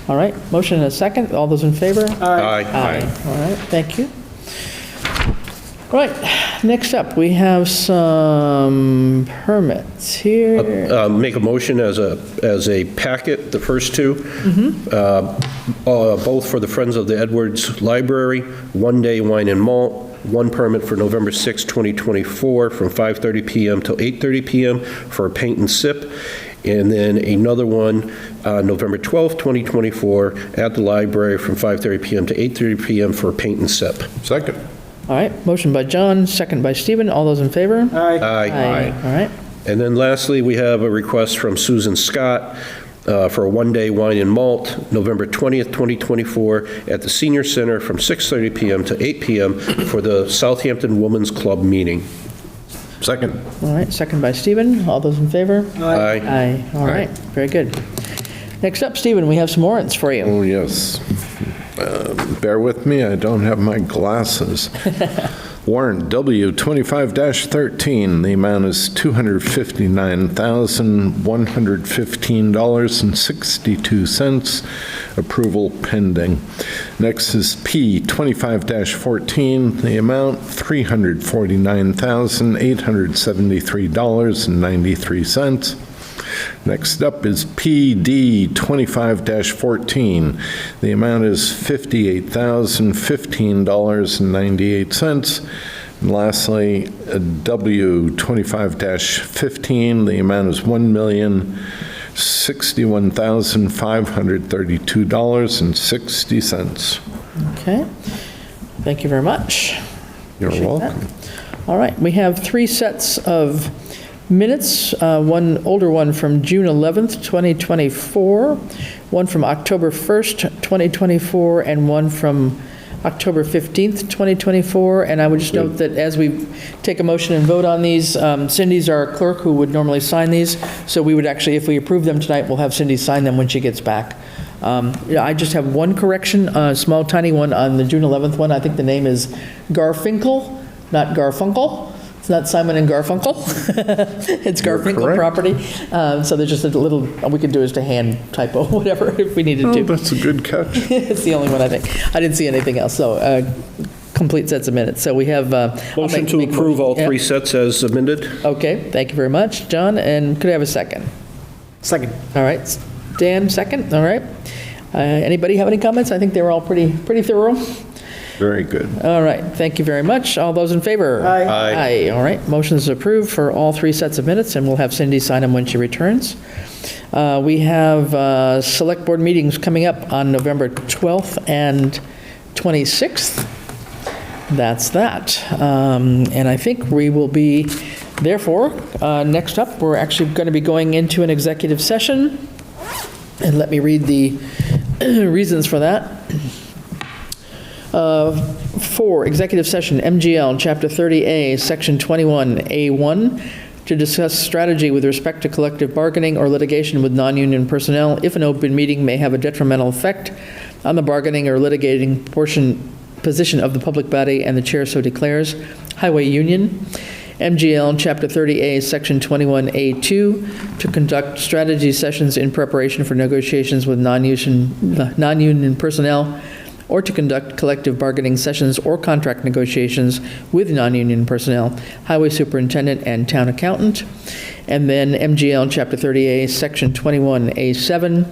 All right. Motion and a second. All those in favor? Aye. All right. Thank you. All right. Next up, we have some permits here. Make a motion as a packet, the first two, both for the Friends of the Edwards Library, 1-day wine and malt, one permit for November 6, 2024, from 5:30 p.m. till 8:30 p.m. for a paint and sip, and then another one November 12, 2024, at the library from 5:30 p.m. to 8:30 p.m. for a paint and sip. Second. All right. Motion by John, second by Stephen. All those in favor? Aye. All right. And then lastly, we have a request from Susan Scott for a 1-day wine and malt, November 20th, 2024, at the Senior Center from 6:30 p.m. to 8 p.m. for the Southampton Women's Club meeting. Second. All right. Second by Stephen. All those in favor? Aye. Aye. All right. Very good. Next up, Stephen, we have some warrants for you. Oh, yes. Bear with me, I don't have my glasses. Warrant W 25-13, the amount is $259,115.62. Approval pending. Next is P 25-14, the amount $349,873.93. Next up is PD 25-14. The amount is $58,015.98. And lastly, W 25-15. The amount is $1,061,532.60. Okay. Thank you very much. You're Appreciate welcome. that. All right, we have 3 sets of minutes, one older one from June 11th, 2024, one from October 1st, 2024, and one from October 15th, 2024. And I would just note that as we take a motion and vote on these, Cindy's our clerk who would normally sign these. So we would actually, if we approve them tonight, we'll have Cindy sign them when she gets back. I just have one correction, a small tiny one on the June 11th one. I think the name is Garfinkel, not Garfunkel. It's not Simon and Garfunkel. It's Garfinkel property. So there's just a little, all we could do is to hand typo, whatever, if we needed to. Oh, that's a good catch. It's the only one, I think. I didn't see anything else, so complete sets of minutes. So we have... Motion to approve all 3 sets as amended. Okay, thank you very much, John. And could I have a second? Second. All right, Dan, second, all right. Anybody have any comments? I think they were all pretty thorough. Very good. All right, thank you very much. All those in favor? Aye. Aye, all right. Motion is approved for all 3 sets of minutes, and we'll have Cindy sign them when she returns. We have select board meetings coming up on November 12th and 26th. That's that. And I think we will be, therefore, next up, we're actually going to be going into an executive session. And let me read the reasons for that. For executive session, MGL, Chapter 30A, Section 21A1, to discuss strategy with respect to collective bargaining or litigation with non-union personnel if an open meeting may have a detrimental effect on the bargaining or litigating position of the public body and the chair so declares. Highway Union. MGL Chapter 30A, Section 21A2, to conduct strategy sessions in preparation for negotiations with non-union personnel, or to conduct collective bargaining sessions or contract negotiations with non-union personnel, highway superintendent and town accountant. And then MGL Chapter 30A, Section 21A7,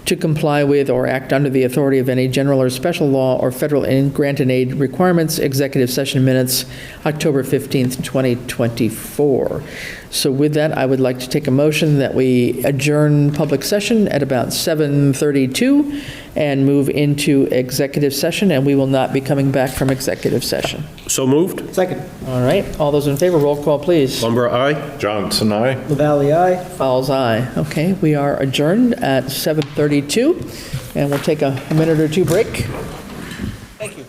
to comply with or act under the authority of any general or special law or federal grant and aid requirements, executive session minutes, October 15th, 2024. So with that, I would like to take a motion that we adjourn public session at about 7:32 and move into executive session, and we will not be coming back from executive session. So moved. Second. All right, all those in favor, roll call, please. Lumber, aye. Johnson, aye. LaValle, aye. Fowles, aye. Okay, we are adjourned at 7:32, and we'll take a minute or two break. Thank you.